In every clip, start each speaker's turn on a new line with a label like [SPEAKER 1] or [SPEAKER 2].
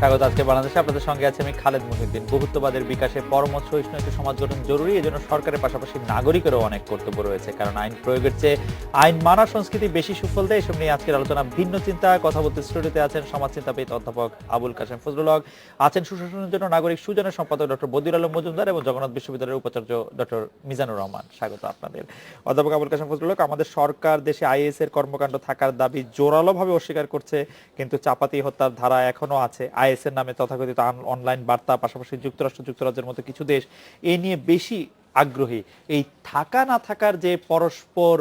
[SPEAKER 1] স্বাগত। আজকে বাংলাদেশে আপনাদের সঙ্গে আছে আমি খালেদ মুহিউদ্দিন। বহুত্ববাদের বিকাশে পরমত সহিষ্ণু একটি সমাজ গঠন জরুরি। এজন্য সরকারের পাশাপাশি নাগরিকেরও অনেক কর্তব্য রয়েছে, কারণ আইন প্রয়োগের চেয়ে আইন মানা সংস্কৃতি বেশি সুফল দেয়। এসব নিয়ে আজকের আলোচনা। ভিন্ন চিন্তা কথা বলতে স্টুডিওতে আছেন সমাজ চিন্তাবিদ অধ্যাপক আবুল কাশেম ফজলুল হক, আছেন সুশাসনের জন্য নাগরিক সুজনের সম্পাদক ডক্টর বদিউল আলম মজুমদার এবং জগন্নাথ বিশ্ববিদ্যালয়ের উপাচার্য ডক্টর মিজানুর রহমান। স্বাগত আপনাদের। অধ্যাপক আবুল কাশেম ফজলুল হক, আমাদের সরকার দেশে আইএস এর কর্মকাণ্ড থাকার দাবি জোরালোভাবে অস্বীকার করছে, কিন্তু চাপাতি হত্যার ধারা এখনো আছে। আইএস এর নামে তথাকথিত অনলাইন বার্তা, পাশাপাশি যুক্তরাজ্যের মতো কিছু দেশ এ নিয়ে বেশি আগ্রহী। এই থাকা না থাকার যে পরস্পর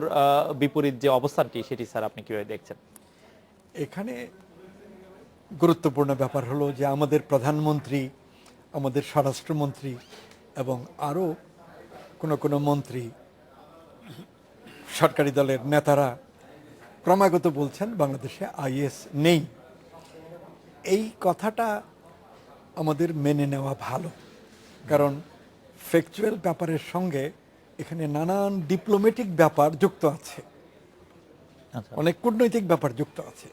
[SPEAKER 1] বিপরীত যে অবস্থানটি, সেটি স্যার আপনি কিভাবে দেখছেন?
[SPEAKER 2] এখানে গুরুত্বপূর্ণ ব্যাপার হলো যে আমাদের প্রধানমন্ত্রী, আমাদের স্বরাষ্ট্রমন্ত্রী এবং আরও কোনো মন্ত্রী, সরকারি দলের নেতারা ক্রমাগত বলছেন বাংলাদেশে আইএস নেই। এই কথাটা আমাদের মেনে নেওয়া ভালো, কারণ ফ্যাকচুয়াল ব্যাপারের সঙ্গে এখানে নানান ডিপ্লোম্যাটিক ব্যাপার যুক্ত আছে, অনেক কূটনৈতিক ব্যাপার যুক্ত আছে।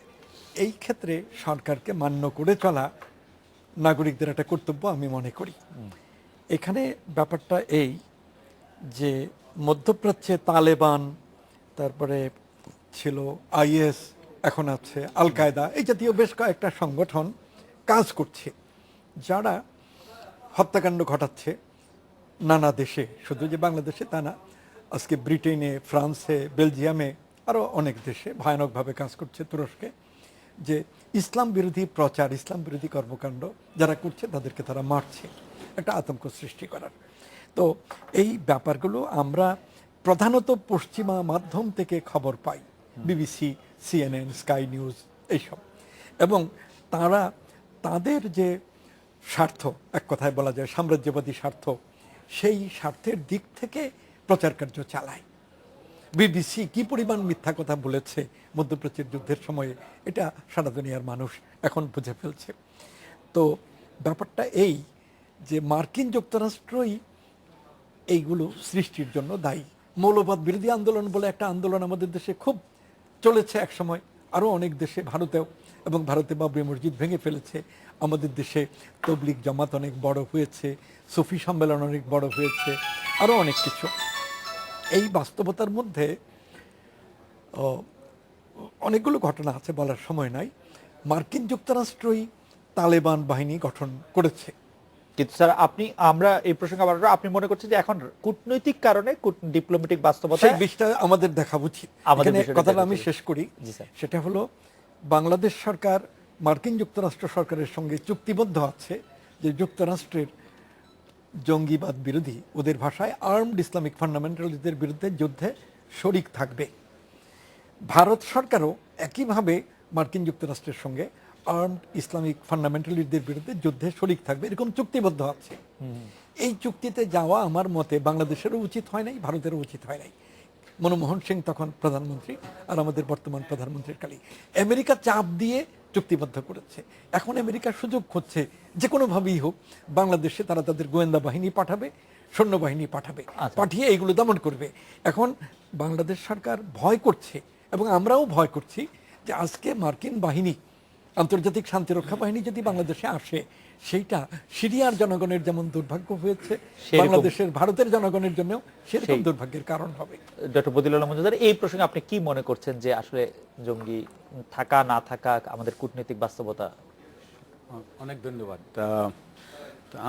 [SPEAKER 2] এই ক্ষেত্রে সরকারকে মান্য করে চলা নাগরিকদের একটা কর্তব্য আমি মনে করি। এখানে ব্যাপারটা এই যে মধ্যপ্রাচ্যে তালেবান, তারপরে ছিল আইএস, এখন আছে আল কায়দা, এই জাতীয় বেশ কয়েকটা সংগঠন কাজ করছে, যারা হত্যাকাণ্ড ঘটাচ্ছে নানা দেশে, শুধু যে বাংলাদেশে তা না। আজকে ব্রিটেনে, ফ্রান্সে, বেলজিয়ামে, আরও অনেক দেশে ভয়ানকভাবে কাজ করছে। তুরস্কে যে ইসলাম বিরোধী প্রচার, ইসলাম বিরোধী কর্মকাণ্ড যারা করছে তাদেরকে তারা মারছে, একটা আতঙ্ক সৃষ্টি করার। তো এই ব্যাপারগুলো আমরা প্রধানত পশ্চিমা মাধ্যম থেকে খবর পাই, বিবিসি, সিএনএন, স্কাই নিউজ, এইসব। এবং তারা তাদের যে স্বার্থ, এক কথায় বলা যায় সাম্রাজ্যবাদী স্বার্থ, সেই স্বার্থের দিক থেকে প্রচার কার্য চালায়। বিবিসি কি পরিমাণ মিথ্যা কথা বলেছে মধ্যপ্রাচ্যের যুদ্ধের সময়ে, এটা সারা দুনিয়ার মানুষ এখন বুঝে ফেলছে। তো ব্যাপারটা এই যে মার্কিন যুক্তরাষ্ট্রই এইগুলো সৃষ্টির জন্য দায়ী। মৌলবাদ বিরোধী আন্দোলন বলে একটা আন্দোলন আমাদের দেশে খুব চলেছে এক সময়, আরও অনেক দেশে, ভারতেও, এবং ভারতে বাবরি মসজিদ ভেঙে ফেলেছে। আমাদের দেশে তবলিগ জামাত অনেক বড় হয়েছে, সুফি সম্মেলন অনেক বড় হয়েছে, আরও অনেক কিছু। এই বাস্তবতার মধ্যে অনেকগুলো ঘটনা আছে, বলার সময় নাই। মার্কিন যুক্তরাষ্ট্রই তালেবান বাহিনী গঠন করেছে।
[SPEAKER 1] কিন্তু স্যার আমরা এই প্রসঙ্গে আবার আপনি মনে করছেন যে এখন কূটনৈতিক কারণে, ডিপ্লোম্যাটিক বাস্তবতা,
[SPEAKER 2] সেই বিষয়টা আমাদের দেখা উচিত। কথাটা আমি শেষ করি, সেটা হলো বাংলাদেশ সরকার মার্কিন যুক্তরাষ্ট্র সরকারের সঙ্গে চুক্তিবদ্ধ আছে যে যুক্তরাষ্ট্রের জঙ্গিবাদ বিরোধী, ওদের ভাষায় আর্মড ইসলামিক ফান্ডামেন্টালিস্টদের বিরুদ্ধে যুদ্ধে শরিক থাকবে। ভারত সরকারও একইভাবে মার্কিন যুক্তরাষ্ট্রের সঙ্গে আর্মড ইসলামিক ফান্ডামেন্টালিস্টদের বিরুদ্ধে যুদ্ধে শরিক থাকবে, এরকম চুক্তিবদ্ধ আছে। এই চুক্তিতে যাওয়া আমার মতে বাংলাদেশেরও উচিত হয় নাই, ভারতেরও উচিত হয় নাই। মনমোহন সিং তখন প্রধানমন্ত্রী, আর আমাদের বর্তমান প্রধানমন্ত্রীর কালী। আমেরিকা চাপ দিয়ে চুক্তিবদ্ধ করেছে। এখন আমেরিকা সুযোগ খুঁজছে যে কোনোভাবেই হোক বাংলাদেশে তারা তাদের গোয়েন্দা বাহিনী পাঠাবে, সৈন্যবাহিনী পাঠাবে, পাঠিয়ে এইগুলো দমন করবে। এখন বাংলাদেশ সরকার ভয় করছে, এবং আমরাও ভয় করছি, যে আজকে মার্কিন বাহিনী, আন্তর্জাতিক শান্তিরক্ষা বাহিনী যদি বাংলাদেশে আসে, সেইটা সিরিয়ার জনগণের যেমন দুর্ভাগ্য হয়েছে, বাংলাদেশের, ভারতের জনগণের জন্য সেরকম দুর্ভাগ্যের কারণ হবে।
[SPEAKER 1] ডক্টর বদিউল আলম মজুমদার, এই প্রসঙ্গে আপনি কি মনে করছেন যে আসলে জঙ্গি থাকা না থাকা আমাদের কূটনৈতিক বাস্তবতা?
[SPEAKER 3] অনেক ধন্যবাদ।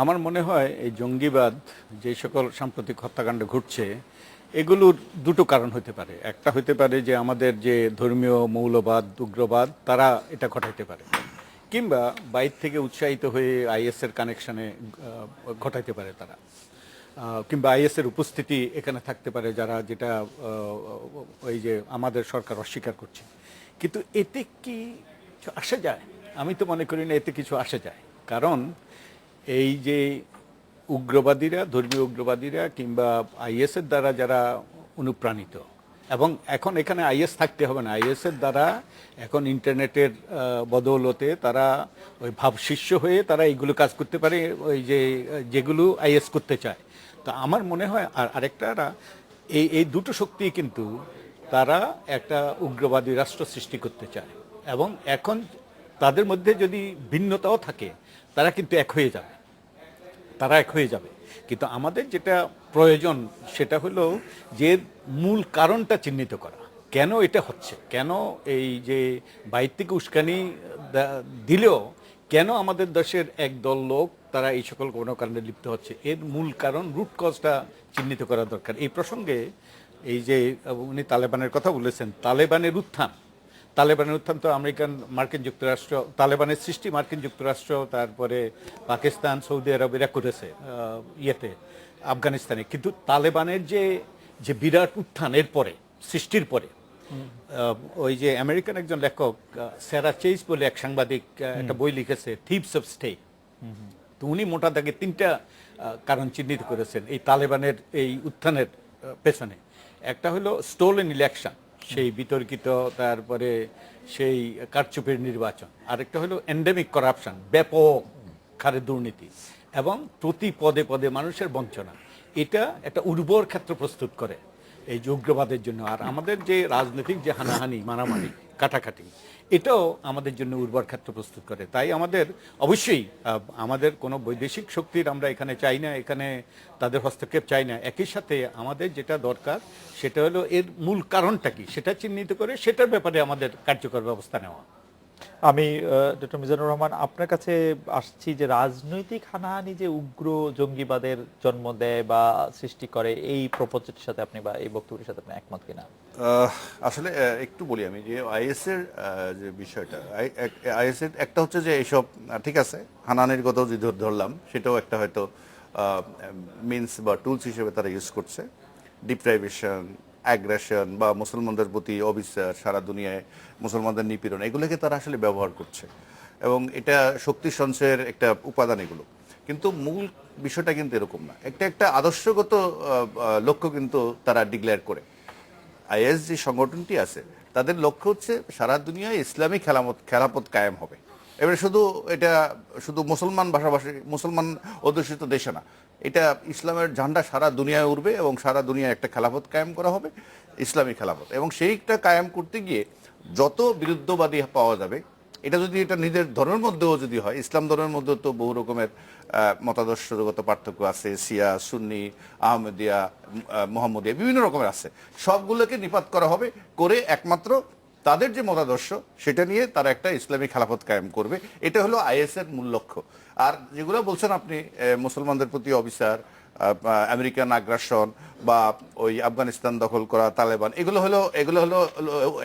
[SPEAKER 3] আমার মনে হয় এই জঙ্গিবাদ, যে সকল সাম্প্রতিক হত্যাকাণ্ড ঘটছে, এগুলোর দুটো কারণ হতে পারে। একটা হতে পারে যে আমাদের যে ধর্মীয় মৌলবাদ, উগ্রবাদ, তারা এটা ঘটাইতে পারে, কিংবা বাইরে থেকে উৎসাহিত হয়ে আইএসের কানেকশনে ঘটাইতে পারে তারা, কিংবা আইএসের উপস্থিতি এখানে থাকতে পারে, যারা যেটা ওই যে আমাদের সরকার অস্বীকার করছে। কিন্তু এতে কি আসা যায়? আমি তো মনে করি না এতে কিছু আসা যায়। কারণ এই যে উগ্রবাদীরা, ধর্মীয় উগ্রবাদীরা কিংবা আইএসের দ্বারা যারা অনুপ্রাণিত, এবং এখন এখানে আইএস থাকতে হবে না, আইএসের দ্বারা এখন ইন্টারনেটের বদৌলতে তারা ওই ভাবশিষ্য হয়ে তারা এইগুলো কাজ করতে পারে, ওই যে যেগুলো আইএস করতে চায়। তো আমার মনে হয় আরেকটা, এই দুটো শক্তি কিন্তু তারা একটা উগ্রবাদী রাষ্ট্র সৃষ্টি করতে চায়, এবং এখন তাদের মধ্যে যদি ভিন্নতাও থাকে তারা কিন্তু এক হয়ে যাবে, তারা এক হয়ে যাবে। কিন্তু আমাদের যেটা প্রয়োজন সেটা হলো যে মূল কারণটা চিহ্নিত করা, কেন এটা হচ্ছে, কেন এই যে বাইরে থেকে উস্কানি দিলেও কেন আমাদের দেশের একদল লোক তারা এই সকল গণকাণ্ডে লিপ্ত হচ্ছে, এর মূল কারণ রুট কজটা চিহ্নিত করা দরকার। এই প্রসঙ্গে এই যে উনি তালেবানের কথা বলেছেন, তালেবানের উত্থান তো মার্কিন যুক্তরাষ্ট্র, তালেবানের সৃষ্টি মার্কিন যুক্তরাষ্ট্র, তারপরে পাকিস্তান, সৌদি আরব এরা করেছে ইয়েতে আফগানিস্তানে। কিন্তু তালেবানের যে বিরাট উত্থান এর পরে, সৃষ্টির পরে, ওই যে আমেরিকান একজন লেখক স্যারা চেইস বলে এক সাংবাদিক একটা বই লিখেছে, থিপস অফ স্টেট। তো উনি মোটা দাগে 3টা কারণ চিহ্নিত করেছেন এই তালেবানের এই উত্থানের পেছনে। একটা হলো স্টোলেন ইলেকশন, সেই বিতর্কিত, তারপরে সেই কারচুপির নির্বাচন। আরেকটা হলো এন্ডেমিক করাপশন, ব্যাপক হারে দুর্নীতি, এবং প্রতি পদে পদে মানুষের বঞ্চনা। এটা একটা উর্বর ক্ষেত্র প্রস্তুত করে এই যে উগ্রবাদের জন্য। আর আমাদের যে রাজনৈতিক যে হানাহানি, মারামারি, কাটাকাটি, এটাও আমাদের জন্য উর্বর ক্ষেত্র প্রস্তুত করে। তাই আমাদের অবশ্যই আমাদের কোনো বৈদেশিক শক্তির আমরা এখানে চাই না, এখানে তাদের হস্তক্ষেপ চাই না। একই সাথে আমাদের যেটা দরকার সেটা হলো এর মূল কারণটা কি সেটা চিহ্নিত করে সেটার ব্যাপারে আমাদের কার্যকর ব্যবস্থা নেওয়া।
[SPEAKER 1] আমি ডক্টর মিজানুর রহমান, আপনার কাছে আসছি যে রাজনৈতিক হানাহানি যে উগ্র জঙ্গিবাদের জন্ম দেয় বা সৃষ্টি করে, এই প্রপোজের সাথে আপনি বা এই বক্তব্যের সাথে আপনি একমত কিনা?
[SPEAKER 4] আসলে একটু বলি আমি যে আইএস এর যে বিষয়টা, আইএস এর একটা হচ্ছে যে এইসব ঠিক আছে, হানাহানির কথাও যদি ধরলাম, সেটাও একটা হয়তো মিনস বা টুলস হিসেবে তারা ইউজ করছে। ডিপ্রাইভেশন, অ্যাগ্রেশন বা মুসলমানদের প্রতি অবিচার, সারা দুনিয়ায় মুসলমানদের নিপীড়ন, এগুলোকে তারা আসলে ব্যবহার করছে এবং এটা শক্তি সঞ্চয়ের একটা উপাদান এগুলো। কিন্তু মূল বিষয়টা কিন্তু এরকম না, একটা আদর্শগত লক্ষ্য কিন্তু তারা ডিক্লেয়ার করে। আইএস যে সংগঠনটি আছে তাদের লক্ষ্য হচ্ছে সারা দুনিয়ায় ইসলামী খেলাপথ কায়েম হবে। এবারে এটা শুধু মুসলমান ভাষাভাষী, মুসলমান অধ্যুষিত দেশে না, এটা ইসলামের ঝান্ডা সারা দুনিয়ায় উঠবে এবং সারা দুনিয়ায় একটা খেলাফত কায়েম করা হবে, ইসলামী খেলাফত। এবং সেইটা কায়েম করতে গিয়ে যত বিরুদ্ধবাদী পাওয়া যাবে, এটা যদি এটা নিজের ধর্মের মধ্যেও যদি হয়, ইসলাম ধর্মের মধ্যেও তো বহু রকমের মতাদর্শগত পার্থক্য আছে, শিয়া, সুন্নি, আহমদিয়া, মোহাম্মদিয়া, বিভিন্ন রকমের আছে। সবগুলোকে নিপাত করা হবে, করে একমাত্র তাদের যে মতাদর্শ সেটা নিয়ে তারা একটা ইসলামী খেলাফত কায়েম করবে। এটা হলো আইএস এর মূল লক্ষ্য। আর যেগুলো বলছেন আপনি, মুসলমানদের প্রতি অবিচার, আমেরিকান আগ্রাসন বা ওই আফগানিস্তান দখল করা, তালেবান, এগুলো হলো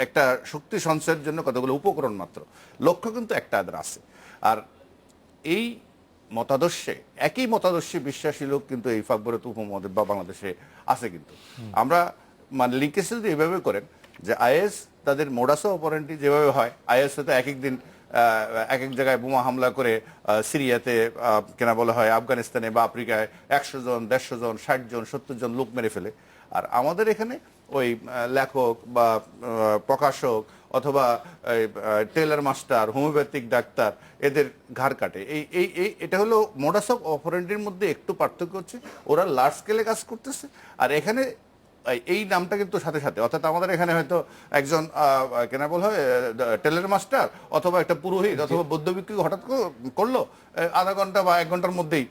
[SPEAKER 4] একটা শক্তি সঞ্চয়ের জন্য কতগুলো উপকরণ মাত্র। লক্ষ্য কিন্তু একটা আদার আছে। আর এই মতাদর্শে, একই মতাদর্শে বিশ্বাসী লোক কিন্তু এই ফাকবরত উপমহাদেশ বা বাংলাদেশে আছে। কিন্তু আমরা মানে লিঙ্কেজ যদি এইভাবে করেন যে আইএস তাদের মোডাস অপারেন্ডি যেভাবে হয়, আইএস হয়তো এক এক জায়গায় বোমা হামলা করে সিরিয়াতে কেনা বলা হয়, আফগানিস্তানে বা আফ্রিকায় 100 জন, 150 জন, 60 জন, 70 জন লোক মেরে ফেলে। আর আমাদের এখানে ওই লেখক বা প্রকাশক অথবা টেলার মাস্টার, হোমিওপ্যাথিক ডাক্তার এদের ঘাড় কাটে। এটা হলো মোডাস অফ অপারেন্ডির মধ্যে একটু পার্থক্য হচ্ছে, ওরা লার্জ স্কেলে কাজ করতেছে আর এখানে এই নামটা কিন্তু সাথে সাথে, অর্থাৎ আমাদের এখানে হয়তো একজন কেনা বল হয় টেলার মাস্টার অথবা একটা পুরোহিত অথবা বৌদ্ধ ভিক্ষু হঠাৎ করলো, আধা ঘন্টা বা 1 ঘন্টার মধ্যেই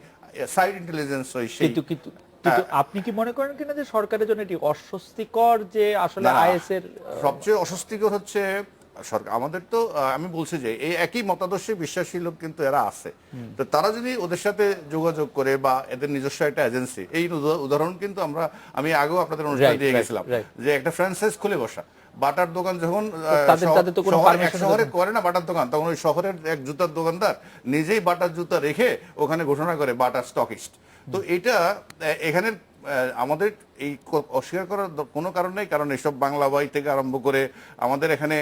[SPEAKER 4] সাইড ইন্টেলিজেন্স
[SPEAKER 1] কিন্তু আপনি কি মনে করেন কিনা যে সরকারের জন্য এটি অস্বস্তিকর যে আসলে আইএস এর
[SPEAKER 4] সবচেয়ে অস্বস্তিকর হচ্ছে সরকার? আমাদের তো আমি বলছি যে এই একই মতাদর্শে বিশ্বাসী লোক কিন্তু এরা আছে, তো তারা যদি ওদের সাথে যোগাযোগ করে বা এদের নিজস্ব একটা এজেন্সি, এই উদাহরণ কিন্তু আমি আগেও আপনাদের অনুষ্ঠানে দিয়ে গেছিলাম যে একটা ফ্র্যাঞ্চাইজ খুলে বসা, বাটার দোকান যখন শহরে করে না বাটার দোকান, তখন ওই শহরের এক জুতার দোকানদার নিজেই বাটার জুতা রেখে ওখানে ঘোষণা করে বাটার স্টকিস্ট। তো এটা এখানে আমাদের এই অস্বীকার করার কোনো কারণ নেই, কারণ এসব বাংলা বই থেকে আরম্ভ করে আমাদের এখানে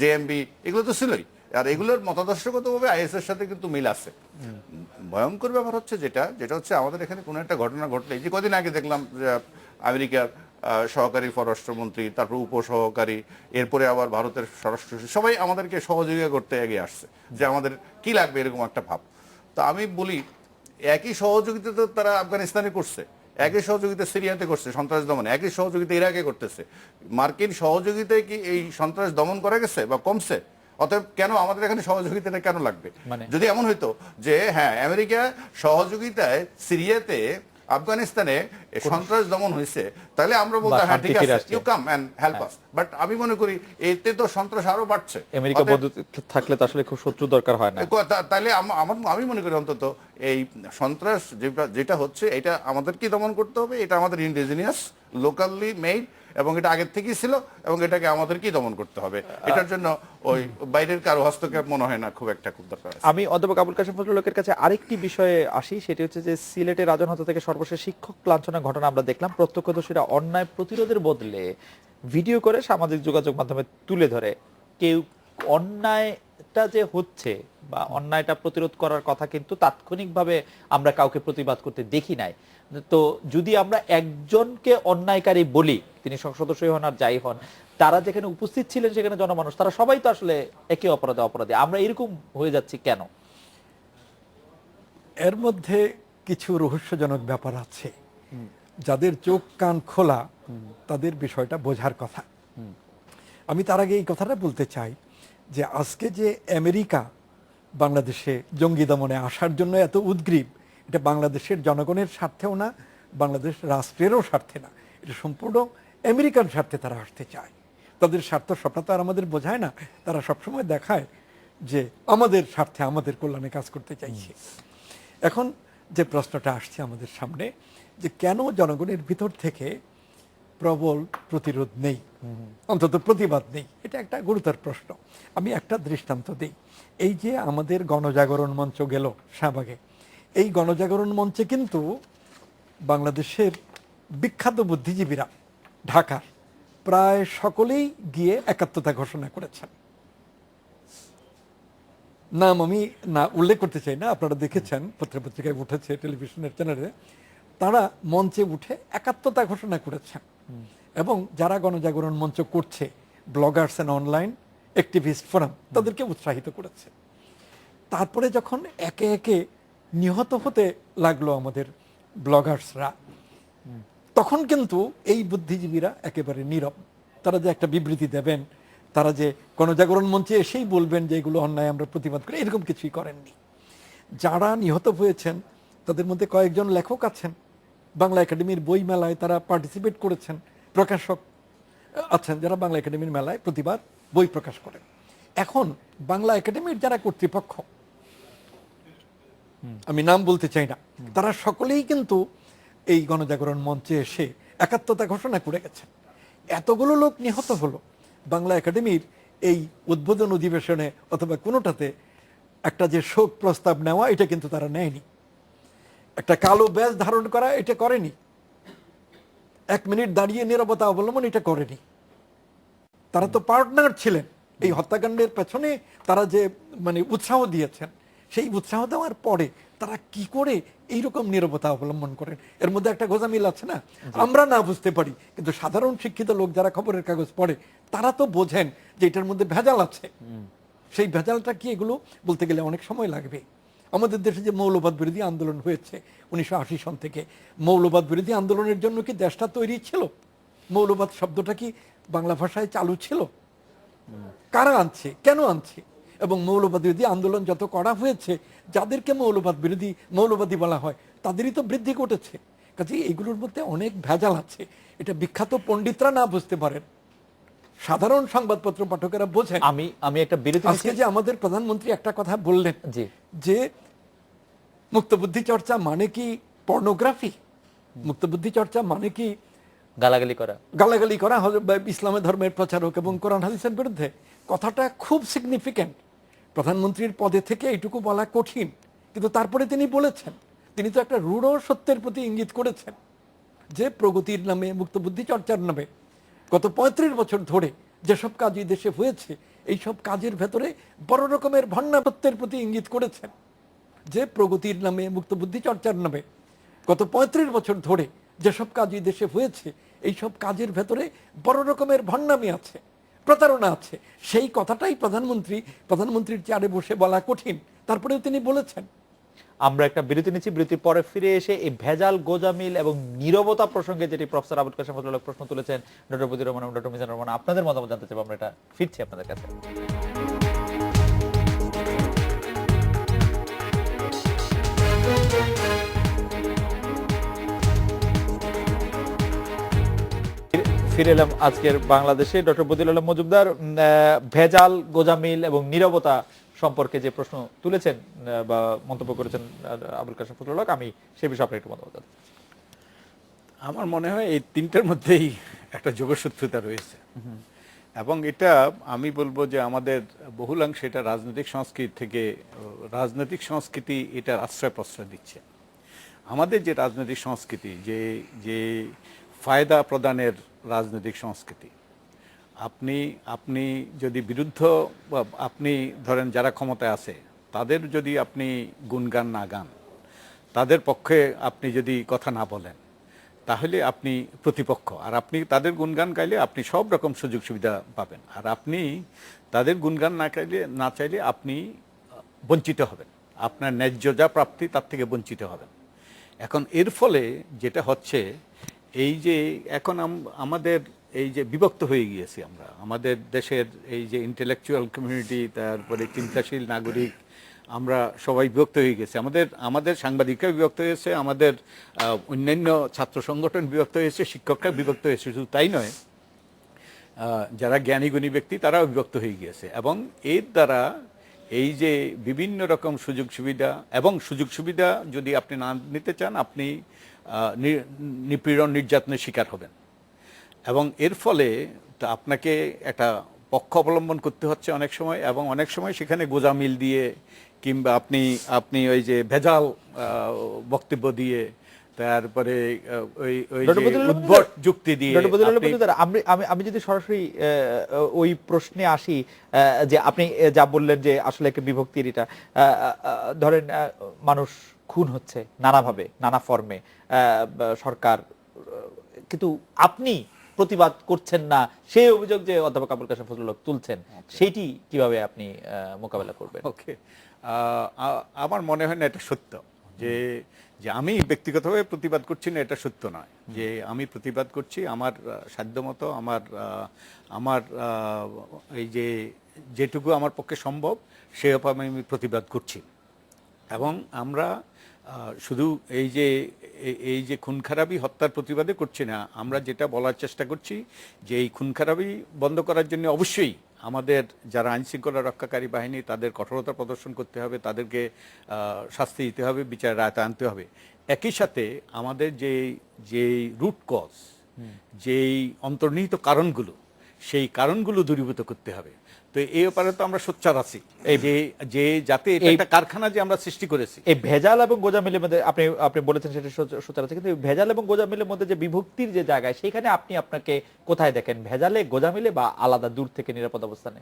[SPEAKER 4] জেএমবি এগুলো তো ছিলই। আর এগুলোর মতাদর্শগতভাবে আইএস এর সাথে কিন্তু মিল আছে। ভয়ঙ্কর ব্যাপার হচ্ছে যেটা হচ্ছে আমাদের এখানে কোনো একটা ঘটনা ঘটলে, যে কদিন আগে দেখলাম যে আমেরিকার সহকারী পররাষ্ট্রমন্ত্রী, তারপর উপসহকারী, এরপরে আবার ভারতের স্বরাষ্ট্রমন্ত্রী, সবাই আমাদেরকে সহযোগিতা করতে এগিয়ে আসছে যে আমাদের কি লাগবে, এরকম একটা ভাব। তো আমি বলি, একই সহযোগিতা তো তারা আফগানিস্তানে করছে, একই সহযোগিতা সিরিয়াতে করছে সন্ত্রাস দমনে, একই সহযোগিতা ইরাকে করতেছে। মার্কিন সহযোগিতায় কি এই সন্ত্রাস দমন করা গেছে বা কমছে? অতএব কেন আমাদের এখানে সহযোগিতাটা কেন লাগবে?
[SPEAKER 1] মানে?
[SPEAKER 4] যদি এমন হইতো যে হ্যাঁ আমেরিকা সহযোগিতায় সিরিয়াতে আফগানিস্তানে সন্ত্রাস দমন হয়েছে, তাহলে আমরা বলতাম হ্যাঁ ঠিক আছে, you come and help us. But আমি মনে করি এতে তো সন্ত্রাস আরো বাড়ছে।
[SPEAKER 1] আমেরিকা বন্ধু থাকলে তো আসলে খুব শত্রু দরকার হয় না।
[SPEAKER 4] তাহলে আমি মনে করি অন্তত এই সন্ত্রাস যেটা হচ্ছে এটা আমাদের কি দমন করতে হবে, এটা আমাদের ইন্ডিজিনিয়াস লোকালি মেড এবং এটা আগের থেকেই ছিল এবং এটাকে আমাদের কি দমন করতে হবে। এটার জন্য ওই বাইরের কারো হস্তক্ষেপ মনে হয় না খুব দরকার আছে।
[SPEAKER 1] আমি অধ্যাপক আবুল কাশেম ফজলুল হকের কাছে আরেকটি বিষয়ে আসি, সেটি হচ্ছে যে সিলেটের রাজনহত্যা থেকে সর্বশেষ শিক্ষক লাঞ্ছনার ঘটনা আমরা দেখলাম। প্রত্যক্ষদর্শীরা অন্যায় প্রতিরোধের বদলে ভিডিও করে সামাজিক যোগাযোগ মাধ্যমে তুলে ধরে। কেউ অন্যায়টা যে হচ্ছে বা অন্যায়টা প্রতিরোধ করার কথা কিন্তু তাৎক্ষণিকভাবে আমরা কাউকে প্রতিবাদ করতে দেখি নাই। তো যদি আমরা একজনকে অন্যায়কারী বলি, তিনি সংসদ সদস্য হন আর যাই হন, তারা যেখানে উপস্থিত ছিলেন সেখানে জনমানুষ, তারা সবাই তো আসলে একে অপরাধী। আমরা এরকম হয়ে যাচ্ছি কেন?
[SPEAKER 2] এর মধ্যে কিছু রহস্যজনক ব্যাপার আছে। যাদের চোখ কান খোলা তাদের বিষয়টা বোঝার কথা। আমি তার আগে এই কথাটা বলতে চাই যে আজকে যে আমেরিকা বাংলাদেশে জঙ্গি দমনে আসার জন্য এত উদ্গ্রীব, এটা বাংলাদেশের জনগণের স্বার্থেও না, বাংলাদেশ রাষ্ট্রেরও স্বার্থে না, এটা সম্পূর্ণ আমেরিকান স্বার্থে তারা আসতে চায়। তাদের স্বার্থ সবটা তো আর আমাদের বোঝায় না, তারা সবসময় দেখায় যে আমাদের স্বার্থে আমাদের কল্যাণে কাজ করতে চাইছে। এখন যে প্রশ্নটা আসছে আমাদের সামনে যে কেন জনগণের ভিতর থেকে প্রবল প্রতিরোধ নেই, অন্তত প্রতিবাদ নেই, এটা একটা গুরুতর প্রশ্ন। আমি একটা দৃষ্টান্ত দিই। এই যে আমাদের গণজাগরণ মঞ্চ গেল শাহবাগে, এই গণজাগরণ মঞ্চে কিন্তু বাংলাদেশের বিখ্যাত বুদ্ধিজীবীরা ঢাকার প্রায় সকলেই গিয়ে একাত্মতা ঘোষণা করেছেন। নাম আমি না উল্লেখ করতে চাই না, আপনারা দেখেছেন, পত্রপত্রিকায় উঠেছে, টেলিভিশনের চ্যানেলে, তারা মঞ্চে উঠে একাত্মতা ঘোষণা করেছেন। এবং যারা গণজাগরণ মঞ্চ করছে, Bloggers and online activist forum, তাদেরকে উৎসাহিত করেছে। তারপরে যখন একে একে নিহত হতে লাগলো আমাদের ব্লগার্সরা, তখন কিন্তু এই বুদ্ধিজীবীরা একেবারে নীরব। তারা যে একটা বিবৃতি দেবেন, তারা যে গণজাগরণ মঞ্চে এসেই বলবেন যে এগুলো অন্যায়, আমরা প্রতিবাদ করি, এরকম কিছুই করেননি। যারা নিহত হয়েছেন তাদের মধ্যে কয়েকজন লেখক আছেন, বাংলা একাডেমির বই মেলায় তারা পার্টিসিপেট করেছেন, প্রকাশক আছেন যারা বাংলা একাডেমির মেলায় প্রতিবার বই প্রকাশ করেন। এখন বাংলা একাডেমির যারা কর্তৃপক্ষ, আমি নাম বলতে চাই না, তারা সকলেই কিন্তু এই গণজাগরণ মঞ্চে এসে একাত্মতা ঘোষণা করে গেছেন। এতগুলো লোক নিহত হলো, বাংলা একাডেমির এই উদ্বোধন অধিবেশনে অথবা কোনোটাতে একটা যে শোক প্রস্তাব নেওয়া, এটা কিন্তু তারা নেয়নি। একটা কালো ব্যাজ ধারণ করা, এটা করেনি। 1 মিনিট দাঁড়িয়ে নীরবতা অবলম্বন, এটা করেনি। তারা তো পার্টনার ছিলেন এই হত্যাকাণ্ডের পেছনে, তারা যে উৎসাহ দিয়েছেন, সেই উৎসাহ দেওয়ার পরে তারা কি করে এইরকম নীরবতা অবলম্বন করেন? এর মধ্যে একটা গোজামিল আছে না? আমরা না বুঝতে পারি, কিন্তু সাধারণ শিক্ষিত লোক যারা খবরের কাগজ পড়ে তারা তো বোঝেন যে এটার মধ্যে ভেজাল আছে। সেই ভেজালটা কি, এগুলো বলতে গেলে অনেক সময় লাগবে। আমাদের দেশে যে মৌলবাদ বিরোধী আন্দোলন হয়েছে 1980 সন থেকে, মৌলবাদ বিরোধী আন্দোলনের জন্য কি দেশটা তৈরি ছিল? মৌলবাদ শব্দটা কি বাংলা ভাষায় চালু ছিল? কারা আনছে, কেন আনছে? এবং মৌলবাদ বিরোধী আন্দোলন যত করা হয়েছে, যাদেরকে মৌলবাদী বলা হয় তাদেরই তো বৃদ্ধি ঘটেছে। কাজে এগুলোর মধ্যে অনেক ভেজাল আছে। এটা বিখ্যাত পণ্ডিতরা না বুঝতে পারেন, সাধারণ সংবাদপত্র পাঠকেরা বোঝেন।
[SPEAKER 1] আমি একটা বিরতি
[SPEAKER 2] আজকে যে আমাদের প্রধানমন্ত্রী একটা কথা বললেন যে মুক্তবুদ্ধি চর্চা মানে কি পর্নোগ্রাফি, মুক্তবুদ্ধি চর্চা মানে কি গালাগালি করা ইসলামের ধর্মের প্রচারক এবং কোরআন হাদিসের বিরুদ্ধে, কথাটা খুব সিগনিফিক্যান্ট। প্রধানমন্ত্রীর পদে থেকে এইটুকু বলা কঠিন, কিন্তু তারপরে তিনি বলেছেন, তিনি তো একটা রূঢ় সত্যের প্রতি ইঙ্গিত করেছেন যে প্রগতির নামে, মুক্তবুদ্ধি চর্চার নামে গত 35 বছর ধরে যেসব কাজ এই দেশে হয়েছে, এইসব কাজের ভেতরে বড় রকমের ভণ্ডামিত্বের প্রতি ইঙ্গিত করেছেন। যে প্রগতির নামে, মুক্তবুদ্ধি চর্চার নামে গত 35 বছর ধরে যেসব কাজ এই দেশে হয়েছে, এইসব কাজের ভেতরে বড় রকমের ভণ্ডামি আছে, প্রতারণা আছে। সেই কথাটাই প্রধানমন্ত্রীর চেয়ারে বসে বলা কঠিন, তারপরেও তিনি বলেছেন।
[SPEAKER 1] আমরা একটা বিরতি নিচ্ছি, বিরতির পরে ফিরে এসে এই ভেজাল, গোজামিল এবং নীরবতা প্রসঙ্গে যেটি প্রফেসর আবুল কাশেম ফজলুল হক প্রশ্ন তুলেছেন, ডক্টর বদিউর রহমান, ডক্টর মিজানুর রহমান, আপনাদের মতামত জানতে চাইবো। আমরা এটা ফিরছি আপনাদের কাছে। ফিরে এলাম আজকের বাংলাদেশে। ডক্টর বদিউল আলম মজুমদার ভেজাল, গোজামিল এবং নীরবতা সম্পর্কে যে প্রশ্ন তুলেছেন বা মন্তব্য করেছেন আবুল কাশেম ফজলুল হক, আমি সে বিষয়ে আপনার একটু মতামত।
[SPEAKER 3] আমার মনে হয় এই তিনটার মধ্যেই একটা যোগসূত্রতা রয়েছে, এবং এটা আমি বলবো যে আমাদের বহুলাংশে এটা রাজনৈতিক সংস্কৃতি থেকে, রাজনৈতিক সংস্কৃতি এটার আশ্রয় প্রশ্রয় দিচ্ছে। আমাদের যে রাজনৈতিক সংস্কৃতি, যে ফায়দা প্রদানের রাজনৈতিক সংস্কৃতি, আপনি যদি বিরুদ্ধ, আপনি ধরেন যারা ক্ষমতায় আছে তাদের যদি আপনি গুণগান না গান, তাদের পক্ষে আপনি যদি কথা না বলেন, তাহলে আপনি প্রতিপক্ষ। আর আপনি তাদের গুণগান গাইলে আপনি সব রকম সুযোগ সুবিধা পাবেন, আর আপনি তাদের গুণগান না চাইলে আপনি বঞ্চিত হবেন, আপনার ন্যায্য যা প্রাপ্তি তার থেকে বঞ্চিত হবেন। এখন এর ফলে যেটা হচ্ছে, এই যে এখন আমাদের এই যে বিভক্ত হয়ে গিয়েছি আমরা, আমাদের দেশের এই যে ইন্টেলেকচুয়াল কমিউনিটি, তারপরে চিন্তাশীল নাগরিক, আমরা সবাই বিভক্ত হয়ে গেছে। আমাদের সাংবাদিকরা বিভক্ত হয়েছে, আমাদের অন্যান্য ছাত্র সংগঠন বিভক্ত হয়েছে, শিক্ষকরা বিভক্ত হয়েছে। শুধু তাই নয়, যারা জ্ঞানী গুণী ব্যক্তি তারাও বিভক্ত হয়ে গিয়েছে। এবং এর দ্বারা এই যে বিভিন্ন রকম সুযোগ সুবিধা, এবং সুযোগ সুবিধা যদি আপনি না নিতে চান, আপনি নিপীড়ন নির্যাতনের শিকার হবেন। এবং এর ফলে আপনাকে একটা পক্ষ অবলম্বন করতে হচ্ছে অনেক সময়, এবং অনেক সময় সেখানে গোজামিল দিয়ে, কিংবা আপনি ওই যে ভেজাল বক্তব্য দিয়ে, তারপরে ওই উদ্ভট যুক্তি দিয়ে।
[SPEAKER 1] আমি যদি সরাসরি ওই প্রশ্নে আসি, যে আপনি যা বললেন যে আসলে একটা বিভক্তির, এটা ধরেন মানুষ খুন হচ্ছে নানাভাবে, নানা ফর্মে, সরকার, কিন্তু আপনি প্রতিবাদ করছেন না, সেই অভিযোগ যে অধ্যাপক আবুল কাশেম ফজলুল হক তুলছেন, সেটি কিভাবে আপনি মোকাবেলা করবেন?
[SPEAKER 3] ওকে, আমার মনে হয় না এটা সত্য যে আমি ব্যক্তিগতভাবে প্রতিবাদ করছি না, এটা সত্য নয়। যে আমি প্রতিবাদ করছি আমার সাধ্যমতো, আমার এই যে যেটুকু আমার পক্ষে সম্ভব সেভাবে আমি প্রতিবাদ করছি। এবং আমরা শুধু এই যে খুন খারাপি হত্যার প্রতিবাদে করছি না, আমরা যেটা বলার চেষ্টা করছি যে এই খুন খারাপি বন্ধ করার জন্য অবশ্যই আমাদের যারা আইনশৃঙ্খলা রক্ষাকারী বাহিনী, তাদের কঠোরতা প্রদর্শন করতে হবে, তাদেরকে শাস্তি দিতে হবে, বিচার রায়তা আনতে হবে। একই সাথে আমাদের যেই রুট কজ, যেই অন্তর্নিহিত কারণগুলো, সেই কারণগুলো দূরীভূত করতে হবে। তো এই ব্যাপারে তো আমরা সোচ্চার আছি, যে যাতে এটা একটা কারখানা যে আমরা সৃষ্টি করেছি।
[SPEAKER 1] এই ভেজাল এবং গোজামিলের মধ্যে আপনি বলেছেন সেটা সোচ্চার আছে, কিন্তু ভেজাল এবং গোজামিলের মধ্যে যে বিভক্তির যে জায়গায়, সেখানে আপনি আপনাকে কোথায় দেখেন? ভেজালে, গোজামিলে, বা আলাদা দূর থেকে নিরাপদ অবস্থানে?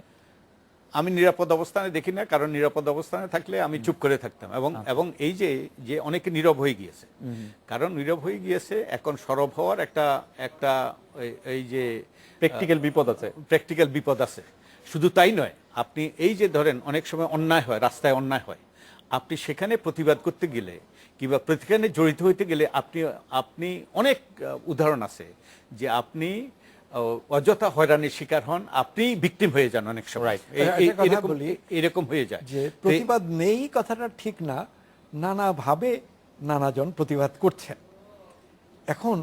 [SPEAKER 3] আমি নিরাপদ অবস্থানে দেখি না, কারণ নিরাপদ অবস্থানে থাকলে আমি চুপ করে থাকতাম। এবং এই যে অনেকে নীরব হয়ে গিয়েছে, কারণ নীরব হয়ে গিয়েছে, এখন সরব হওয়ার একটা এই যে প্র্যাকটিক্যাল বিপদ আছে। শুধু তাই নয়, আপনি এই যে ধরেন অনেক সময় অন্যায় হয়, রাস্তায় অন্যায় হয়, আপনি সেখানে প্রতিবাদ করতে গেলে কিংবা প্রতিখানে জড়িত হইতে গেলে আপনি অনেক উদাহরণ আছে যে আপনি অযথা হয়রানির শিকার হন, আপনি ভিকটিম হয়ে যান অনেক সময়। এরকম হয়ে যায়
[SPEAKER 2] যে প্রতিবাদ নেই কথাটা ঠিক না, নানাভাবে নানাজন প্রতিবাদ করছেন। এখন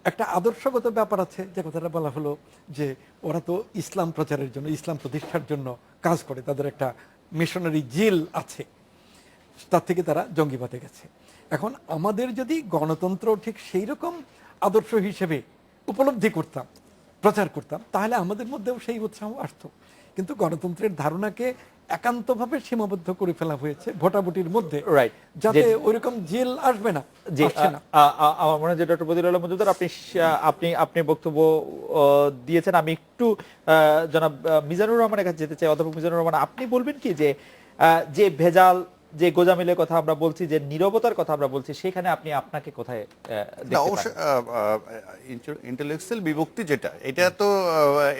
[SPEAKER 2] একটা আদর্শগত ব্যাপার আছে, যে কথাটা বলা হলো যে ওরা তো ইসলাম প্রচারের জন্য, ইসলাম প্রতিষ্ঠার জন্য কাজ করে, তাদের একটা মিশনারি জিল আছে, তার থেকে তারা জঙ্গিবাদে গেছে। এখন আমাদের যদি গণতন্ত্র ঠিক সেই রকম আদর্শ হিসেবে উপলব্ধি করতাম, প্রচার করতাম, তাহলে আমাদের মধ্যেও সেই উৎসাহ আসতো। কিন্তু গণতন্ত্রের ধারণাকে একান্তভাবে সীমাবদ্ধ করে ফেলা হয়েছে ভোটাভুটির মধ্যে, যাতে ওইরকম জেল আসবে না।
[SPEAKER 1] আমার মনে হয় যে ডক্টর বদিউল আলম মজুমদার, আপনি বক্তব্য দিয়েছেন। আমি একটু জনাব মিজানুর রহমানের কাছে যেতে চাই। অধ্যাপক মিজানুর রহমান, আপনি বলবেন কি যে ভেজাল, যে গোজামিলের কথা আমরা বলছি, যে নীরবতার কথা আমরা বলছি, সেখানে আপনি আপনাকে কোথায় দেখতে পারেন?
[SPEAKER 4] ইন্টেলেকচুয়াল বিভক্তি যেটা, এটা তো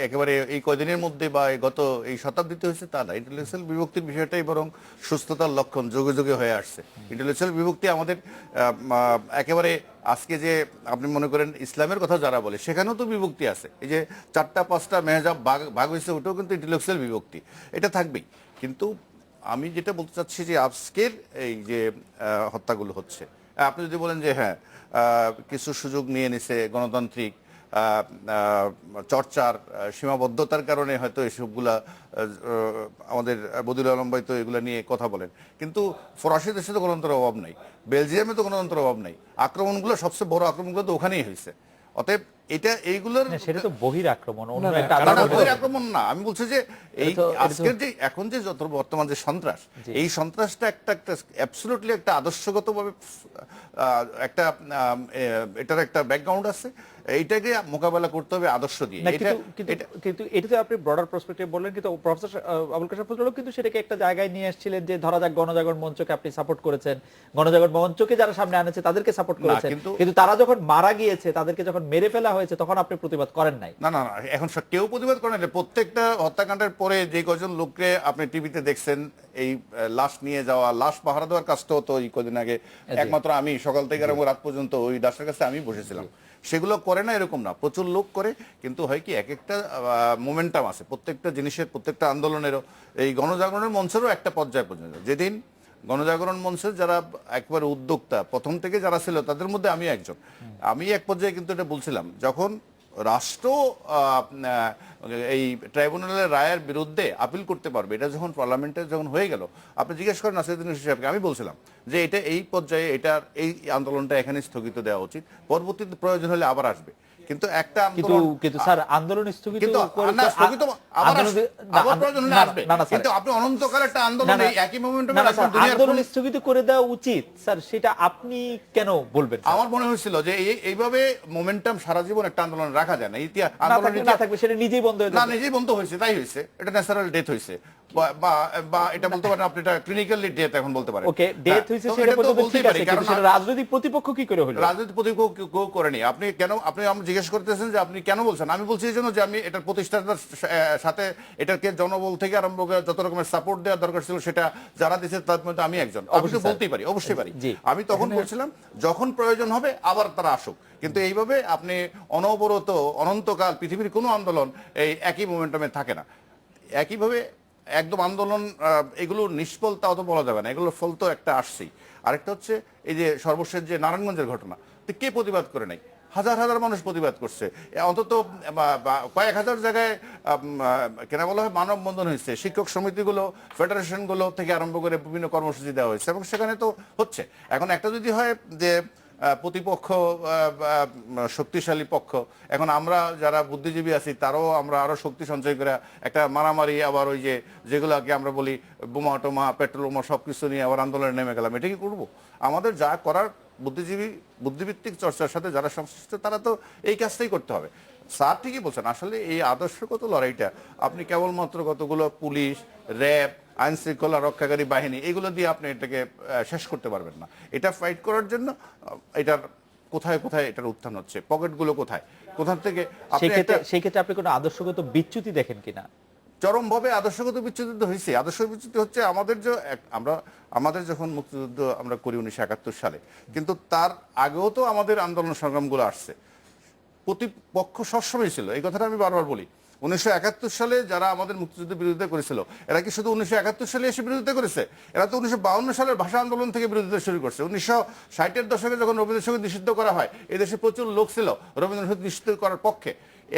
[SPEAKER 4] একেবারে এই কয়দিনের মধ্যে বা গত এই শতাব্দীতে হয়েছে তা না। ইন্টেলেকচুয়াল বিভক্তির বিষয়টাই বরং সুস্থতার লক্ষণ, যুগে যুগে হয়ে আসছে। ইন্টেলেকচুয়াল বিভক্তি আমাদের একেবারে আজকে যে আপনি মনে করেন ইসলামের কথা যারা বলে, সেখানেও তো বিভক্তি আছে। এই যে 4-5টা মেহজাব ভাগ হয়েছে, ওটাও কিন্তু ইন্টেলেকচুয়াল বিভক্তি, এটা থাকবেই। কিন্তু আমি যেটা বলতে চাচ্ছি যে আজকের এই যে হত্যাগুলো হচ্ছে, আপনি যদি বলেন যে হ্যাঁ কিছু সুযোগ নিয়ে নিছে গণতান্ত্রিক চর্চার সীমাবদ্ধতার কারণে হয়তো এসবগুলা আমাদের বদিউল আলম ভাই তো এগুলা নিয়ে কথা বলেন, কিন্তু ফরাসি দেশে তো গণতন্ত্রের অভাব নাই, বেলজিয়ামে তো গণতন্ত্রের অভাব নাই, আক্রমণগুলো সবচেয়ে বড় আক্রমণগুলো তো ওখানেই হয়েছে। অতএব এটা এইগুলোর
[SPEAKER 1] না, সেটা তো বহির আক্রমণ, অন্য
[SPEAKER 2] না, না,
[SPEAKER 1] একটা
[SPEAKER 4] না, না,
[SPEAKER 1] আদালত
[SPEAKER 4] বহির আক্রমণ না, আমি বলছি যে এই
[SPEAKER 1] এটা তো-
[SPEAKER 4] আজকের যে এখন যে যত বর্তমান যে সন্ত্রাস,
[SPEAKER 1] জি।
[SPEAKER 4] এই সন্ত্রাসটা একটা একটা অ্যাবসলিউটলি একটা আদর্শগতভাবে একটা এটার একটা ব্যাকগ্রাউন্ড আছে, এইটাকে মোকাবেলা করতে হবে আদর্শ দিয়ে।
[SPEAKER 1] না,
[SPEAKER 4] এটা
[SPEAKER 1] কিন্তু এটা তো আপনি ব্রডার পার্সপেক্টিভ বললেন, কিন্তু প্রফেসর আবুল কাশেম ফজলুল কিন্তু সেটাকে একটা জায়গায় নিয়ে এসেছিলেন যে ধরা যাক গণজাগরণ মঞ্চকে আপনি সাপোর্ট করেছেন, গণজাগরণ মঞ্চকে যারা সামনে আনেছে তাদেরকে সাপোর্ট করেছেন, কিন্তু তারা যখন মারা গিয়েছে, তাদেরকে যখন মেরে ফেলা হয়েছে, তখন আপনি প্রতিবাদ করেন নাই।
[SPEAKER 4] না না না, এখন কেউ প্রতিবাদ করে না। প্রত্যেকটা হত্যাকাণ্ডের পরে যে কজন লোককে আপনি টিভিতে দেখছেন এই লাশ নিয়ে যাওয়া, লাশ পাহারা দেওয়ার কাজটাও তো এই কদিন আগে একমাত্র আমি সকাল থেকে আরম্ভ রাত পর্যন্ত ওই লাশের কাছে আমি বসেছিলাম। সেগুলো করে না এরকম না, প্রচুর লোক করে, কিন্তু হয় কি এক একটা মোমেন্টাম আছে প্রত্যেকটা জিনিসের, প্রত্যেকটা আন্দোলনেরও। এই গণজাগরণের মঞ্চেরও একটা পর্যায় পর্যন্ত, যেদিন গণজাগরণ মঞ্চের যারা একবারে উদ্যোক্তা প্রথম থেকে যারা ছিল, তাদের মধ্যে আমি একজন। আমি এক পর্যায়ে কিন্তু এটা বলছিলাম, যখন রাষ্ট্র এই ট্রাইব্যুনালের রায়ের বিরুদ্ধে আপিল করতে পারবে, এটা যখন পার্লামেন্টে যখন হয়ে গেল, আপনি জিজ্ঞেস করেন নাসিরুদ্দিন সাহেবকে, আমি বলছিলাম যে এটা এই পর্যায়ে এটার এই আন্দোলনটা এখানে স্থগিত দেওয়া উচিত, পরবর্তীতে প্রয়োজন হলে আবার আসবে। কিন্তু একটা আন্দোলন,
[SPEAKER 1] কিন্তু স্যার আন্দোলন স্থগিত
[SPEAKER 4] কিন্তু
[SPEAKER 1] করে
[SPEAKER 4] না,
[SPEAKER 1] তো
[SPEAKER 4] স্থগিত আবার
[SPEAKER 1] আন্দোলন-
[SPEAKER 4] আবার
[SPEAKER 1] না,
[SPEAKER 4] প্রয়োজন হলে
[SPEAKER 1] না,
[SPEAKER 4] আসবে,
[SPEAKER 1] না, না, স্যার।
[SPEAKER 4] কিন্তু আপনি অনন্তকাল একটা আন্দোলন
[SPEAKER 1] না, না,
[SPEAKER 4] এই একই মোমেন্টামে
[SPEAKER 1] না, না,
[SPEAKER 4] রাখবেন,
[SPEAKER 1] স্যার,
[SPEAKER 4] দুনিয়ার
[SPEAKER 1] আন্দোলন
[SPEAKER 4] কোনো-
[SPEAKER 1] স্থগিত করে দেওয়া উচিত স্যার, সেটা আপনি কেন বলবেন স্যার?
[SPEAKER 4] আমার মনে হয়েছিল যে এইভাবে মোমেন্টাম সারা জীবন একটা আন্দোলন রাখা যায় না। ইতিহাস
[SPEAKER 1] না থাকলে না থাকবে, সেটা নিজেই বন্ধ হয়ে
[SPEAKER 4] না,
[SPEAKER 1] যাবে।
[SPEAKER 4] নিজেই বন্ধ হয়েছে, তাই হয়েছে, এটা ন্যাচারাল ডেথ হয়েছে, বা এটা বলতে পারেন আপনি, এটা ক্লিনিক্যালি ডেথ এখন বলতে পারেন।
[SPEAKER 1] ওকে, ডেথ
[SPEAKER 4] হ্যাঁ,
[SPEAKER 1] হয়েছে
[SPEAKER 4] তো
[SPEAKER 1] সেটা
[SPEAKER 4] এটা তো
[SPEAKER 1] পর্যন্ত
[SPEAKER 4] বলতেই
[SPEAKER 1] ঠিক
[SPEAKER 4] পারি,
[SPEAKER 1] আছে,
[SPEAKER 4] কারণ
[SPEAKER 1] কিন্তু সেটা রাজনৈতিক প্রতিপক্ষ কি করে হলো?
[SPEAKER 4] রাজনীতি প্রতিপক্ষ কেউ করেনি। আপনি কেন, আপনি আমি জিজ্ঞেস করতেছেন যে আপনি কেন বলছেন, আমি বলছি এই জন্য যে আমি এটার প্রতিষ্ঠাতার সাথে এটাকে জনবল থেকে আরম্ভ করে যত রকমের সাপোর্ট দেওয়ার দরকার ছিল সেটা যারা দিচ্ছে তার মধ্যে আমি একজন। অবশ্যই বলতেই পারি, অবশ্যই পারি।
[SPEAKER 1] জি।
[SPEAKER 4] আমি তখন বলছিলাম যখন প্রয়োজন হবে আবার তারা আসুক, কিন্তু এইভাবে আপনি অনবরত অনন্তকাল পৃথিবীর কোনো আন্দোলন এই একই মোমেন্টামে থাকে না। একইভাবে একদম আন্দোলন এগুলো নিষ্ফল তাও তো বলা যাবে না, এগুলোর ফল তো একটা আসছেই। আরেকটা হচ্ছে এই যে সর্বশেষ যে নারায়ণগঞ্জের ঘটনা, তো কে প্রতিবাদ করে নাই? হাজার হাজার মানুষ প্রতিবাদ করছে, অন্তত কয়েক হাজার জায়গায় কেনা বলা হয় মানববন্ধন হয়েছে, শিক্ষক সমিতিগুলো, ফেডারেশনগুলো থেকে আরম্ভ করে বিভিন্ন কর্মসূচি দেওয়া হয়েছে, এবং সেখানে তো হচ্ছে। এখন একটা যদি হয় যে প্রতিপক্ষ শক্তিশালী পক্ষ, এখন আমরা যারা বুদ্ধিজীবী আছি তারাও আমরা আরো শক্তি সঞ্চয় করে একটা মারামারি, আবার ওই যে যেগুলোকে আমরা বলি বোমা টোমা পেট্রোল বোমা সবকিছু নিয়ে আবার আন্দোলনে নেমে গেলাম, এটা কি করবো? আমাদের যা করার বুদ্ধিজীবী বুদ্ধিভিত্তিক চর্চার সাথে যারা সংশ্লিষ্ট তারা তো এই কাজটাই করতে হবে। স্যার ঠিকই বলছেন, আসলে এই আদর্শগত লড়াইটা আপনি কেবলমাত্র কতগুলো পুলিশ, র্যাব, আইন শৃঙ্খলা রক্ষাকারী বাহিনী এগুলো দিয়ে আপনি এটাকে শেষ করতে পারবেন না। এটা ফাইট করার জন্য এটার কোথায় কোথায় এটার উত্থান হচ্ছে, পকেটগুলো কোথায়, কোথা থেকে আপনি
[SPEAKER 1] সেই ক্ষেত্রে আপনি কোনো আদর্শগত বিচ্যুতি দেখেন কিনা?
[SPEAKER 4] চরমভাবে আদর্শগত বিচ্যুতি তো হয়েছে। আদর্শ বিচ্যুতি হচ্ছে আমাদের যখন মুক্তিযুদ্ধ আমরা করি 1971 সালে, কিন্তু তার আগেও তো আমাদের আন্দোলন সংগ্রামগুলো আসছে, প্রতিপক্ষ সবসময় ছিল, এই কথাটা আমি বারবার বলি। 1971 সালে যারা আমাদের মুক্তিযুদ্ধের বিরোধিতা করেছিল, এরা কি শুধু 1971 সালে এসে বিরোধিতা করেছে? এরা তো 1952 সালের ভাষা আন্দোলন থেকে বিরোধিতা শুরু করছে। 1960-এর দশকে যখন রবীন্দ্রসঙ্গীত নিষিদ্ধ করা হয়, এদেশে প্রচুর লোক ছিল রবীন্দ্রসঙ্গীত নিষিদ্ধ করার পক্ষে।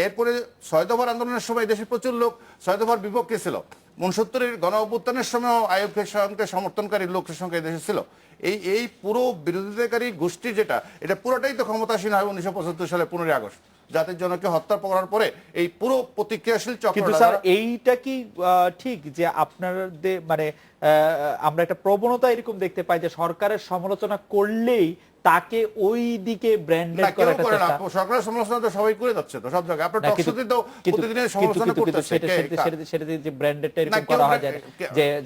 [SPEAKER 4] এরপরে 6 দফার আন্দোলনের সময় দেশে প্রচুর লোক 6 দফার বিপক্ষে ছিল। 69-এর গণ অভ্যুত্থানের সময়ও আইয়ুব খানকে সমর্থনকারী লোকের সংখ্যা দেশে ছিল। এই পুরো বিরোধিতাকারী গোষ্ঠী যেটা, এটা পুরোটাই তো ক্ষমতাসীন হয় 1975 সালে 15 আগস্ট জাতির জনকে হত্যা করার পরে। এই পুরো প্রতিক্রিয়াশীল
[SPEAKER 1] কিন্তু
[SPEAKER 4] চক্র,
[SPEAKER 1] স্যার এইটা কি ঠিক যে আপনাদের মানে আমরা একটা প্রবণতা এরকম দেখতে পাই যে সরকারের সমালোচনা করলেই তাকে ওই দিকে ব্র্যান্ডেড করার একটা চেষ্টা?
[SPEAKER 4] সরকারের সমালোচনা তো সবাই করে যাচ্ছে তো সব জায়গায়, আপনার টকশোতে তো প্রতিদিনের সমালোচনা করতেছে।
[SPEAKER 1] সেটা যে ব্র্যান্ডেডটা এরকম করা হয়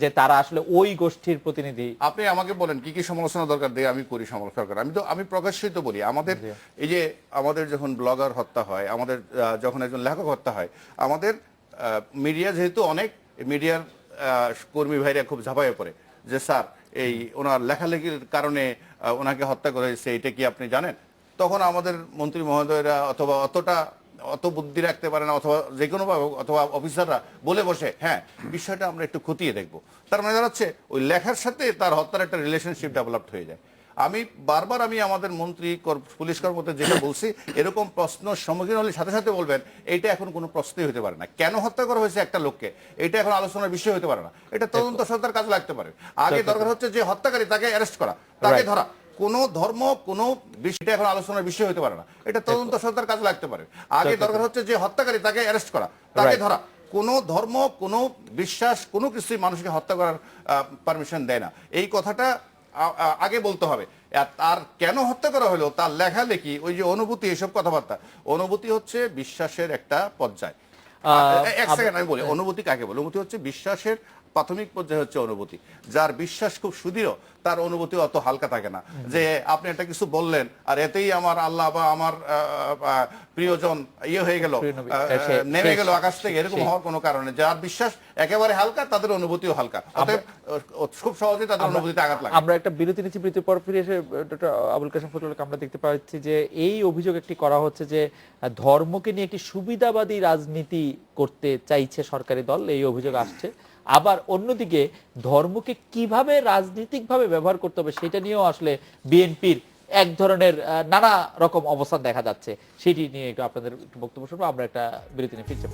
[SPEAKER 1] যে তারা আসলে ওই গোষ্ঠীর প্রতিনিধি।
[SPEAKER 4] আপনি আমাকে বলেন কি কি সমালোচনা দরকার দিয়ে আমি করি সরকার? আমি প্রকাশ্যই তো বলি, আমাদের এই যে আমাদের যখন ব্লগার হত্যা হয়, আমাদের যখন একজন লেখক হত্যা হয়, আমাদের মিডিয়া যেহেতু অনেক, মিডিয়ার কর্মী ভাইরা খুব ঝাঁপাইয়ে পড়ে যে স্যার এই ওনার লেখালেখির কারণে ওনাকে হত্যা করা হয়েছে, এটা কি আপনি জানেন? তখন আমাদের মন্ত্রী মহোদয়রা অথবা অত বুদ্ধি রাখতে পারে না, অথবা যে কোনো অথবা অফিসাররা বলে বসে হ্যাঁ বিষয়টা আমরা একটু খতিয়ে দেখবো। তার মানে দাঁড়াচ্ছে ওই লেখার সাথে তার হত্যার একটা রিলেশনশিপ ডেভেলপড হয়ে যায়। আমি বারবার আমাদের মন্ত্রী পুলিশ কর্মকর্তা যেটা বলছি, এরকম প্রশ্ন সম্মুখীন হলে সাথে সাথে বলবেন এটা এখন কোনো প্রশ্নই হতে পারে না, কেন হত্যা করা হয়েছে একটা লোককে এটা এখন আলোচনার বিষয় হতে পারে না, এটা তদন্ত সংস্থার কাজে লাগতে পারে। আগে দরকার হচ্ছে যে হত্যাকারী তাকে অ্যারেস্ট করা, তাকে ধরা। কোন ধর্ম কোন বিষয়টা এখন আলোচনার বিষয় হতে পারে না, এটা তদন্ত সংস্থার কাজে লাগতে পারে। আগে দরকার হচ্ছে যে হত্যাকারী তাকে অ্যারেস্ট করা, তাকে ধরা। কোন ধর্ম কোন বিশ্বাস কোনো কিছুই মানুষকে হত্যা করার পারমিশন দেয় না, এই কথাটা আগে বলতে হবে। আর কেন হত্যা করা হলো তার লেখালেখি, ওই যে অনুভূতি, এসব কথাবার্তা, অনুভূতি হচ্ছে বিশ্বাসের একটা পর্যায়। এক সেকেন্ড আমি বলি, অনুভূতি কাকে বলে? অনুভূতি হচ্ছে বিশ্বাসের প্রাথমিক পর্যায়ে হচ্ছে অনুভূতি। যার বিশ্বাস খুব সুদৃঢ় তার অনুভূতি অত হালকা থাকে না, যে আপনি একটা কিছু বললেন আর এতেই আমার আল্লাহ বা আমার প্রিয়জন হয়ে গেল, নেমে গেল আকাশ থেকে, এরকম হওয়ার কোনো কারণে। যার বিশ্বাস একেবারে হালকা তাদের অনুভূতিও হালকা, অতএব খুব সহজেই তাদের অনুভূতিতে আঘাত লাগে।
[SPEAKER 1] আমরা একটা বিরতি নিচ্ছি, বিরতির পর ফিরে এসে ডক্টর আবুল কাশেম ফজলুলকে আমরা দেখতে পাচ্ছি যে এই অভিযোগ একটি করা হচ্ছে যে ধর্মকে নিয়ে একটি সুবিধাবাদী রাজনীতি করতে চাইছে সরকারি দল, এই অভিযোগ আসছে। আবার অন্যদিকে ধর্মকে কিভাবে রাজনৈতিকভাবে ব্যবহার করতে হবে সেটা নিয়েও আসলে বিএনপির এক ধরনের নানা রকম অবস্থান দেখা যাচ্ছে, সেটি নিয়ে একটু আপনাদের একটু বক্তব্য শুনবো। আমরা একটা বিরতি নিয়ে ফিরছি।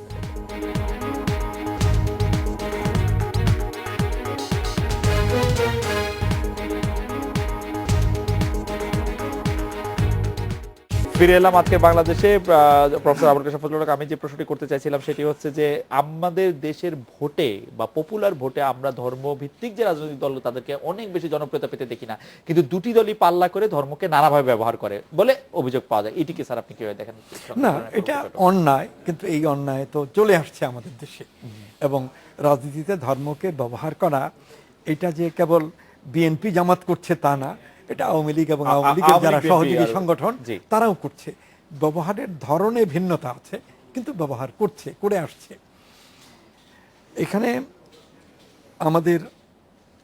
[SPEAKER 1] ফিরে এলাম আজকে বাংলাদেশে। প্রফেসর আবুল কাশেম ফজলুল হক, আমি যে প্রশ্নটি করতে চাইছিলাম সেটি হচ্ছে যে আমাদের দেশের ভোটে বা পপুলার ভোটে আমরা ধর্মভিত্তিক যে রাজনৈতিক দল তাদেরকে অনেক বেশি জনপ্রিয়তা পেতে দেখি না, কিন্তু দুটি দলই পাল্লা করে ধর্মকে নানাভাবে ব্যবহার করে বলে অভিযোগ পাওয়া যায়। এটিকে স্যার আপনি কিভাবে দেখেন?
[SPEAKER 2] না, এটা অন্যায়, কিন্তু এই অন্যায় তো চলে আসছে আমাদের দেশে। এবং রাজনীতিতে ধর্মকে ব্যবহার করা এটা যে কেবল বিএনপি জামাত করছে তা না, এটা আওয়ামী লীগ এবং আওয়ামী লীগের যারা সহযোগী সংগঠন তারাও করছে। ব্যবহারের ধরনে ভিন্নতা আছে, কিন্তু ব্যবহার করে আসছে। এখানে আমাদের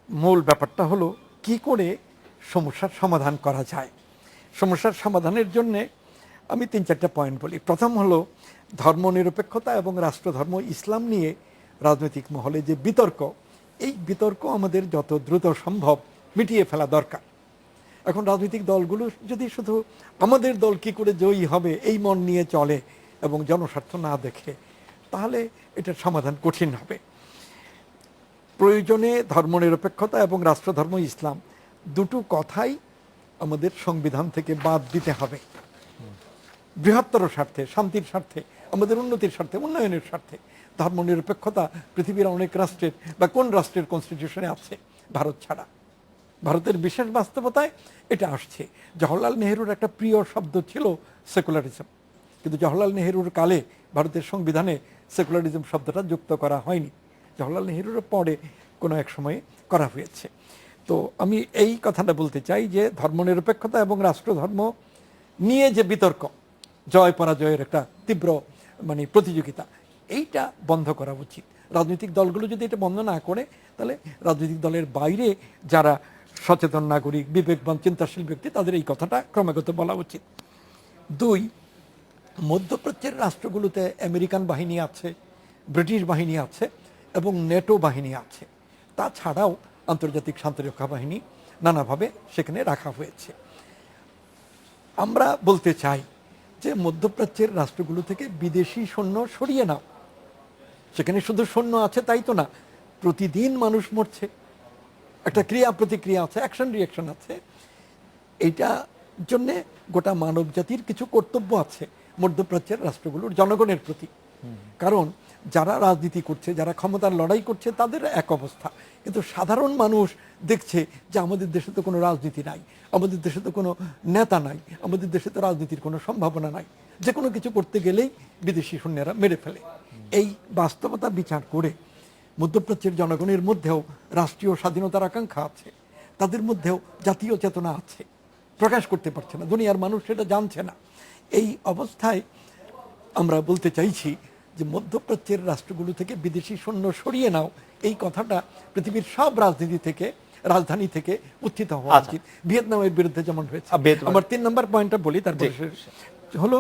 [SPEAKER 2] মূল ব্যাপারটা হলো কি করে সমস্যার সমাধান করা যায়। সমস্যার সমাধানের জন্যে আমি 3-4টা পয়েন্ট বলি। প্রথম হলো ধর্মনিরপেক্ষতা এবং রাষ্ট্রধর্ম ইসলাম নিয়ে রাজনৈতিক মহলে যে বিতর্ক, এই বিতর্ক আমাদের যত দ্রুত সম্ভব মিটিয়ে ফেলা দরকার। এখন রাজনৈতিক দলগুলো যদি শুধু আমাদের দল কি করে জয়ী হবে এই মন নিয়ে চলে এবং জনস্বার্থ না দেখে, তাহলে এটার সমাধান কঠিন হবে। প্রয়োজনে ধর্মনিরপেক্ষতা এবং রাষ্ট্রধর্ম ইসলাম দুটো কথাই আমাদের সংবিধান থেকে বাদ দিতে হবে। বৃহত্তর স্বার্থে, শান্তির স্বার্থে, আমাদের উন্নতির স্বার্থে, উন্নয়নের স্বার্থে ধর্মনিরপেক্ষতা পৃথিবীর অনেক রাষ্ট্রের বা কোন রাষ্ট্রের কনস্টিটিউশনে আছে ভারত ছাড়া। ভারতের বিশেষ বাস্তবতায় এটা আসছে। জওহরলাল নেহরুর একটা প্রিয় শব্দ ছিল সেকুলারিজম, কিন্তু জওহরলাল নেহরুর কালে ভারতের সংবিধানে সেকুলারিজম শব্দটা যুক্ত করা হয়নি। জওহরলাল নেহরুর পরে কোনো এক সময়ে করা হয়েছে। তো আমি এই কথাটা বলতে চাই যে ধর্মনিরপেক্ষতা এবং রাষ্ট্রধর্ম নিয়ে যে বিতর্ক, জয় পরাজয়ের একটা তীব্র প্রতিযোগিতা, এইটা বন্ধ করা উচিত। রাজনৈতিক দলগুলো যদি এটা বন্ধ না করে, তাহলে রাজনৈতিক দলের বাইরে যারা সচেতন নাগরিক, বিবেকবান, চিন্তাশীল ব্যক্তি, তাদের এই কথাটা ক্রমাগত বলা উচিত। 2, মধ্যপ্রাচ্যের রাষ্ট্রগুলোতে আমেরিকান বাহিনী আছে, ব্রিটিশ বাহিনী আছে এবং নেটো বাহিনী আছে। তাছাড়াও আন্তর্জাতিক শান্তিরক্ষা বাহিনী নানাভাবে সেখানে রাখা হয়েছে। আমরা বলতে চাই যে মধ্যপ্রাচ্যের রাষ্ট্রগুলো থেকে বিদেশি সৈন্য সরিয়ে নাও। সেখানে শুধু সৈন্য আছে তাই তো না, প্রতিদিন মানুষ মরছে, একটা ক্রিয়া প্রতিক্রিয়া আছে, অ্যাকশন রিয়াকশন আছে। এইটা জন্যে গোটা মানব জাতির কিছু কর্তব্য আছে মধ্যপ্রাচ্যের রাষ্ট্রগুলোর জনগণের প্রতি। কারণ যারা রাজনীতি করছে, যারা ক্ষমতার লড়াই করছে, তাদের এক অবস্থা, কিন্তু সাধারণ মানুষ দেখছে যে আমাদের দেশে তো কোনো রাজনীতি নাই, আমাদের দেশে তো কোনো নেতা নাই, আমাদের দেশে তো রাজনীতির কোনো সম্ভাবনা নাই, যে কোনো কিছু করতে গেলেই বিদেশি সৈন্যরা মেরে ফেলে। এই বাস্তবতা বিচার করে মধ্যপ্রাচ্যের জনগণের মধ্যেও রাষ্ট্রীয় স্বাধীনতার আকাঙ্ক্ষা আছে, তাদের মধ্যেও জাতীয় চেতনা আছে, প্রকাশ করতে পারছে না, দুনিয়ার মানুষ সেটা জানছে না। এই অবস্থায় আমরা বলতে চাইছি যে মধ্যপ্রাচ্যের রাষ্ট্রগুলো থেকে বিদেশি সৈন্য সরিয়ে নাও, এই কথাটা পৃথিবীর সব রাজনীতি থেকে, রাজধানী থেকে উত্থিত হওয়া উচিত। ভিয়েতনামের বিরুদ্ধে যেমন হয়েছে। আমার 3 নম্বর পয়েন্টটা বলি, তারপরে হলো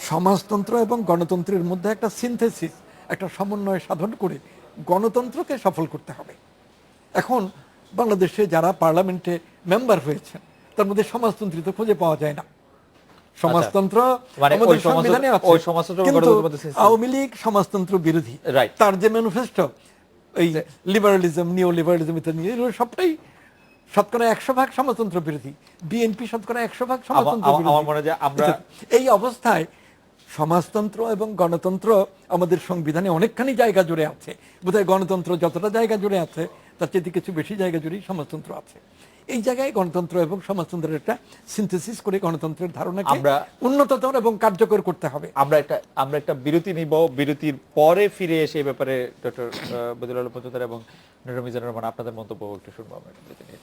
[SPEAKER 2] সমাজতন্ত্র এবং গণতন্ত্রের মধ্যে একটা সিনথেসিস, একটা সমন্বয় সাধন করে গণতন্ত্রকে সফল করতে হবে। এখন বাংলাদেশে যারা পার্লামেন্টে মেম্বার হয়েছেন তার মধ্যে সমাজতন্ত্রী তো খুঁজে পাওয়া যায় না। সমাজতন্ত্র
[SPEAKER 1] মানে
[SPEAKER 2] আমাদের
[SPEAKER 1] ওই সমাজ-
[SPEAKER 2] সংবিধানে আছে,
[SPEAKER 1] ওই সমাজতন্ত্র
[SPEAKER 2] কিন্তু
[SPEAKER 1] গণতন্ত্র বলতেছে-
[SPEAKER 2] আওয়ামী লীগ সমাজতন্ত্র বিরোধী।
[SPEAKER 1] Right.
[SPEAKER 2] তার যে ম্যানিফেস্টো এই লিবারালিজম, নিও লিবারালিজম ইত্যাদি, এগুলো সবটাই শতকরা 100% সমাজতন্ত্র বিরোধী। বিএনপি শতকরা 100% সমাজতন্ত্র
[SPEAKER 1] আমার
[SPEAKER 2] বিরোধী।
[SPEAKER 1] মনে হয় যে আমরা
[SPEAKER 2] এই অবস্থায় সমাজতন্ত্র এবং গণতন্ত্র আমাদের সংবিধানে অনেকখানি জায়গা জুড়ে আছে। বোধহয় গণতন্ত্র যতটা জায়গা জুড়ে আছে তার চেয়ে কিছু বেশি জায়গা জুড়েই সমাজতন্ত্র আছে। এই জায়গায় গণতন্ত্র এবং সমাজতন্ত্রের একটা সিনথেসিস করে গণতন্ত্রের ধারণাকে
[SPEAKER 1] আমরা-
[SPEAKER 2] উন্নততর এবং কার্যকর করতে হবে।
[SPEAKER 1] আমরা একটা বিরতি নিব, বিরতির পরে ফিরে এসে এই ব্যাপারে ডক্টর বদিউল আলম মজুমদার এবং ডক্টর মিজানুর রহমান আপনাদের মন্তব্য একটু শুনবো। আমরা একটা বিরতি নিয়ে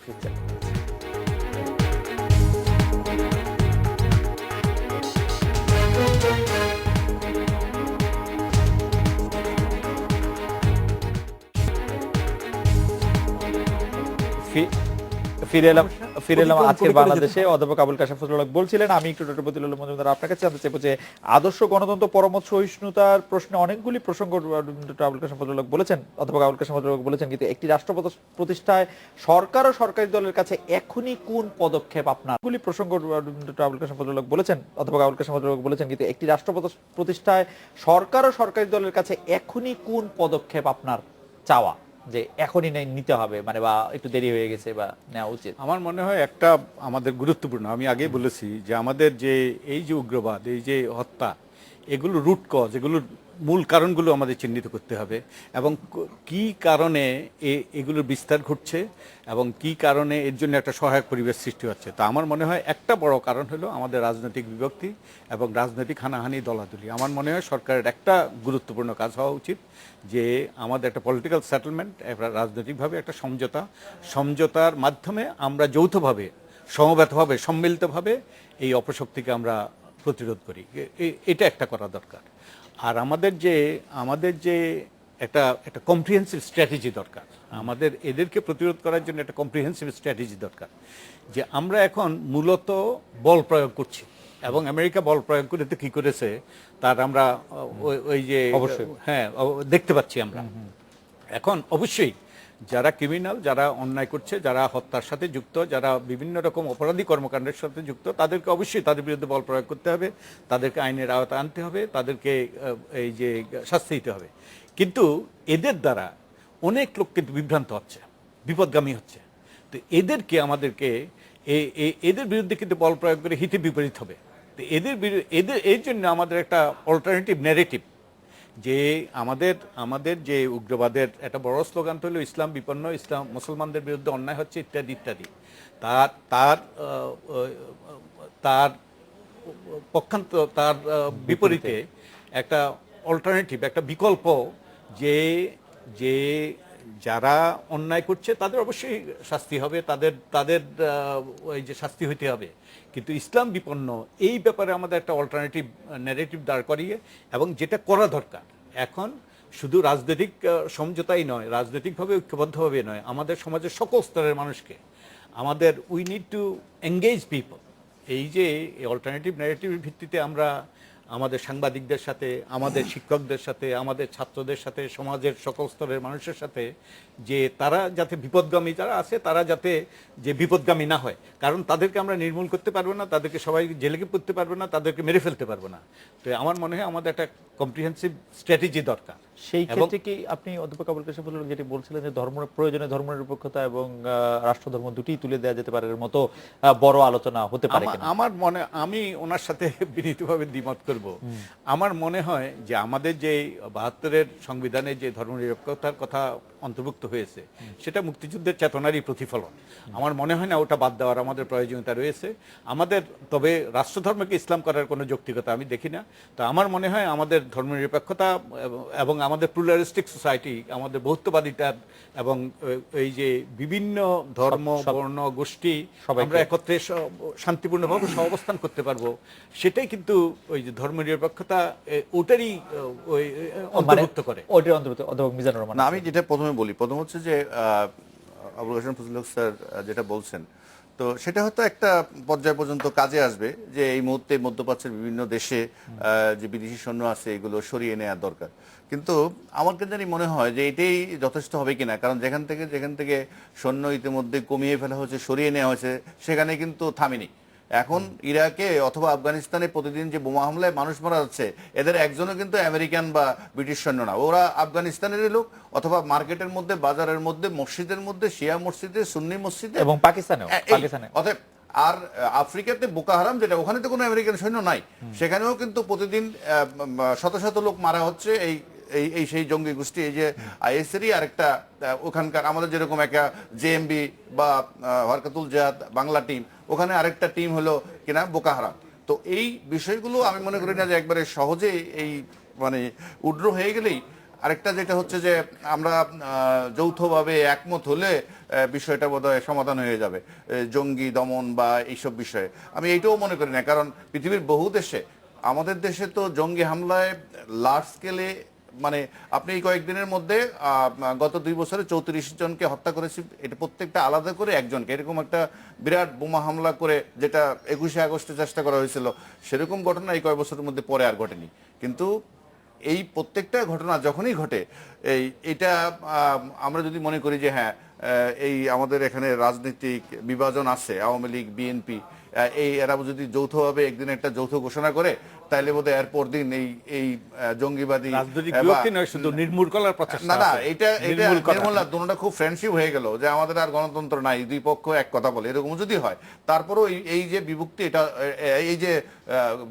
[SPEAKER 1] ফিরছি। ফিরে এলাম আজকের বাংলাদেশে। অধ্যাপক আবুল কাশেম ফজলুল হক বলছিলেন, আমি একটু ডক্টর বদিউল আলম মজুমদার আপনার কাছে জানতে চাইবো যে আদর্শ গণতন্ত্র পরমত সহিষ্ণুতার প্রশ্নে অনেকগুলি প্রসঙ্গ ডক্টর আবুল কাশেম ফজলুল হক বলেছেন, অধ্যাপক আবুল কাশেম ফজলুল হক বলেছেন, কিন্তু একটি রাষ্ট্র প্রতিষ্ঠায় সরকার ও সরকারি দলের কাছে এখনই কোন পদক্ষেপ আপনার গুলি প্রসঙ্গ ডক্টর আবুল কাশেম ফজলুল হক বলেছেন, অধ্যাপক আবুল কাশেম ফজলুল হক বলেছেন, কিন্তু একটি রাষ্ট্র প্রতিষ্ঠায় সরকার ও সরকারি দলের কাছে এখনই কোন পদক্ষেপ আপনার চাওয়া, যে এখনই নিতে হবে, মানে বা একটু দেরি হয়ে গেছে বা নেওয়া উচিত?
[SPEAKER 3] আমার মনে হয় একটা আমাদের গুরুত্বপূর্ণ, আমি আগেই বলেছি যে আমাদের যে এই যে উগ্রবাদ, এই যে হত্যা, এগুলো রুট কজ, এগুলোর মূল কারণগুলো আমাদের চিহ্নিত করতে হবে এবং কি কারণে এগুলোর বিস্তার ঘটছে এবং কি কারণে এর জন্য একটা সহায়ক পরিবেশ সৃষ্টি হচ্ছে। তো আমার মনে হয় একটা বড় কারণ হলো আমাদের রাজনৈতিক বিভক্তি এবং রাজনৈতিক হানাহানি, দলাদলি। আমার মনে হয় সরকারের একটা গুরুত্বপূর্ণ কাজ হওয়া উচিত যে আমাদের একটা পলিটিক্যাল সেটেলমেন্ট, রাজনৈতিকভাবে একটা সমঝোতার মাধ্যমে আমরা যৌথভাবে, সমবেতভাবে, সম্মিলিতভাবে এই অপশক্তিকে আমরা প্রতিরোধ করি। এটা একটা করা দরকার। আর আমাদের যে একটা কম্প্রিহেন্সিভ স্ট্র্যাটেজি দরকার, আমাদের এদেরকে প্রতিরোধ করার জন্য একটা কম্প্রিহেন্সিভ স্ট্র্যাটেজি দরকার। যে আমরা এখন মূলত বল প্রয়োগ করছি এবং আমেরিকা বল প্রয়োগ করে তো কি করেছে তার আমরা ওই যে
[SPEAKER 1] অবশ্যই
[SPEAKER 3] হ্যাঁ দেখতে পাচ্ছি আমরা। এখন অবশ্যই যারা ক্রিমিনাল, যারা অন্যায় করছে, যারা হত্যার সাথে যুক্ত, যারা বিভিন্ন রকম অপরাধী কর্মকাণ্ডের সাথে যুক্ত, তাদেরকে অবশ্যই তাদের বিরুদ্ধে বল প্রয়োগ করতে হবে, তাদেরকে আইনের আওতায় আনতে হবে, তাদেরকে এই যে শাস্তি দিতে হবে। কিন্তু এদের দ্বারা অনেক লোক কিন্তু বিভ্রান্ত হচ্ছে, বিপদগামী হচ্ছে। তো এদেরকে আমাদেরকে এদের বিরুদ্ধে কিন্তু বল প্রয়োগ করে হিতে বিপরীত হবে। তো এর জন্য আমাদের একটা অল্টারনেটিভ ন্যারেটিভ, যে আমাদের যে উগ্রবাদের একটা বড় স্লোগান হলো ইসলাম বিপন্ন, ইসলাম মুসলমানদের বিরুদ্ধে অন্যায় হচ্ছে ইত্যাদি ইত্যাদি। তার পক্ষান্ত, তার বিপরীতে একটা অল্টারনেটিভ, একটা বিকল্প, যে যারা অন্যায় করছে তাদের অবশ্যই শাস্তি হবে, তাদের ওই যে শাস্তি হইতে হবে। কিন্তু ইসলাম বিপন্ন এই ব্যাপারে আমাদের একটা অল্টারনেটিভ ন্যারেটিভ দাঁড় করিয়ে, এবং যেটা করা দরকার এখন শুধু রাজনৈতিক সমঝোতাই নয়, রাজনৈতিকভাবে ঐক্যবদ্ধভাবে নয়, আমাদের সমাজের সকল স্তরের মানুষকে আমাদের we need to engage people. এই যে অল্টারনেটিভ ন্যারেটিভের ভিত্তিতে আমরা আমাদের সাংবাদিকদের সাথে, আমাদের শিক্ষকদের সাথে, আমাদের ছাত্রদের সাথে, সমাজের সকল স্তরের মানুষের সাথে, যে তারা যাতে বিপদগামী যারা আছে তারা যাতে যে বিপদগামী না হয়, কারণ তাদেরকে আমরা নির্মূল করতে পারবো না, তাদেরকে সবাই জেলে পুরতে পারবো না, তাদেরকে মেরে ফেলতে পারবো না। তো আমার মনে হয় আমাদের একটা কম্প্রিহেন্সিভ স্ট্র্যাটেজি দরকার।
[SPEAKER 1] সেই ক্ষেত্রে কি আপনি অধ্যাপক আবুল কাশেম ফজলুল যেটি বলছিলেন যে ধর্মের প্রয়োজনে ধর্মনিরপেক্ষতা এবং রাষ্ট্রধর্ম দুটিই তুলে দেওয়া যেতে পারে, এর মতো বড় আলোচনা হতে পারে কিনা?
[SPEAKER 3] আমি ওনার সাথে বিনীতভাবে দ্বিমত করব। আমার মনে হয় যে আমাদের যে ৭২-এর সংবিধানে যে ধর্মনিরপেক্ষতার কথা অন্তর্ভুক্ত হয়েছে সেটা মুক্তিযুদ্ধের চেতনারই প্রতিফলন। আমার মনে হয় না ওটা বাদ দেওয়ার আমাদের প্রয়োজনীয়তা রয়েছে। তবে রাষ্ট্রধর্মকে ইসলাম করার কোনো যৌক্তিকতা আমি দেখি না। তো আমার মনে হয় আমাদের ধর্মনিরপেক্ষতা এবং আমাদের প্লুরালিস্টিক সোসাইটি, আমাদের বহুত্ববাদিতার এবং এই যে বিভিন্ন ধর্ম, বর্ণ, গোষ্ঠী আমরা একত্রে শান্তিপূর্ণভাবে সহাবস্থান করতে পারবো, সেটাই কিন্তু ওই যে ধর্মনিরপেক্ষতা ওটারই অন্তর্ভুক্ত করে।
[SPEAKER 1] ওটার অন্তর্ভুক্ত। অধ্যাপক মিজানুর রহমান,
[SPEAKER 4] আমি যেটা প্রথমে বলি, প্রথম হচ্ছে যে আবুল কাশেম ফজলুল হক স্যার যেটা বলছেন, তো সেটা হয়তো একটা পর্যায় পর্যন্ত কাজে আসবে, যে এই মুহূর্তে মধ্যপ্রাচ্যের বিভিন্ন দেশে যে বিদেশি সৈন্য আছে এগুলো সরিয়ে নেওয়া দরকার। কিন্তু আমার কেন জানি মনে হয় যে এটাই যথেষ্ট হবে কিনা, কারণ যেখান থেকে সৈন্য ইতিমধ্যে কমিয়ে ফেলা হয়েছে, সরিয়ে নেওয়া হয়েছে, সেখানে কিন্তু থামেনি। এখন ইরাকে অথবা আফগানিস্তানে প্রতিদিন যে বোমা হামলায় মানুষ মারা যাচ্ছে, এদের একজনও কিন্তু আমেরিকান বা ব্রিটিশ সৈন্য না, ওরা আফগানিস্তানেরই লোক, অথবা মার্কেটের মধ্যে, বাজারের মধ্যে, মসজিদের মধ্যে, শিয়া মসজিদে, সুন্নি মসজিদে,
[SPEAKER 1] এবং পাকিস্তানেও
[SPEAKER 4] অতএব আর আফ্রিকাতে বোকা হারাম যেটা, ওখানে তো কোনো আমেরিকান সৈন্য নাই, সেখানেও কিন্তু প্রতিদিন শত শত লোক মারা হচ্ছে। এই এই সেই জঙ্গি গোষ্ঠী, এই যে আইএসেরই আরেকটা ওখানকার, আমাদের যেরকম একটা জেএমবি বা হরকাতুল জিহাদ বাংলা টিম, ওখানে আরেকটা টিম হলো কিনা বোকা হারাম। তো এই বিষয়গুলো আমি মনে করি না যে একবারে সহজে এই মানে উড্র হয়ে গেলেই। আরেকটা যেটা হচ্ছে যে আমরা যৌথভাবে একমত হলে বিষয়টা বোধহয় সমাধান হয়ে যাবে, জঙ্গি দমন বা এইসব বিষয়ে আমি এইটাও মনে করি না। কারণ পৃথিবীর বহু দেশে, আমাদের দেশে তো জঙ্গি হামলায় লার্জ স্কেলে, মানে আপনি এই কয়েকদিনের মধ্যে গত 2 বছরে 34 জনকে হত্যা করেছি, এটা প্রত্যেকটা আলাদা করে একজনকে, এরকম একটা বিরাট বোমা হামলা করে যেটা 21শে আগস্টে চেষ্টা করা হয়েছিল, সেরকম ঘটনা এই কয়েক বছরের মধ্যে পরে আর ঘটেনি। কিন্তু এই প্রত্যেকটা ঘটনা যখনই ঘটে, এটা আমরা যদি মনে করি যে হ্যাঁ, এই আমাদের এখানে রাজনৈতিক বিভাজন আছে, আওয়ামী লীগ, বিএনপি, এরা যদি যৌথভাবে একদিন একটা যৌথ ঘোষণা করে, তাইলে বোধহয় এরপর দিন এই জঙ্গিবাদী
[SPEAKER 3] নির্মূল করার প্রচেষ্টা,
[SPEAKER 4] না এটা নির্মূল, দুটোটা খুব ফ্রেন্ডশিপ হয়ে গেল, যে আমাদের আর গণতন্ত্র নাই, দুই পক্ষ এক কথা বলে, এরকম যদি হয়, তারপরও এই যে বিভক্তি, এটা এই যে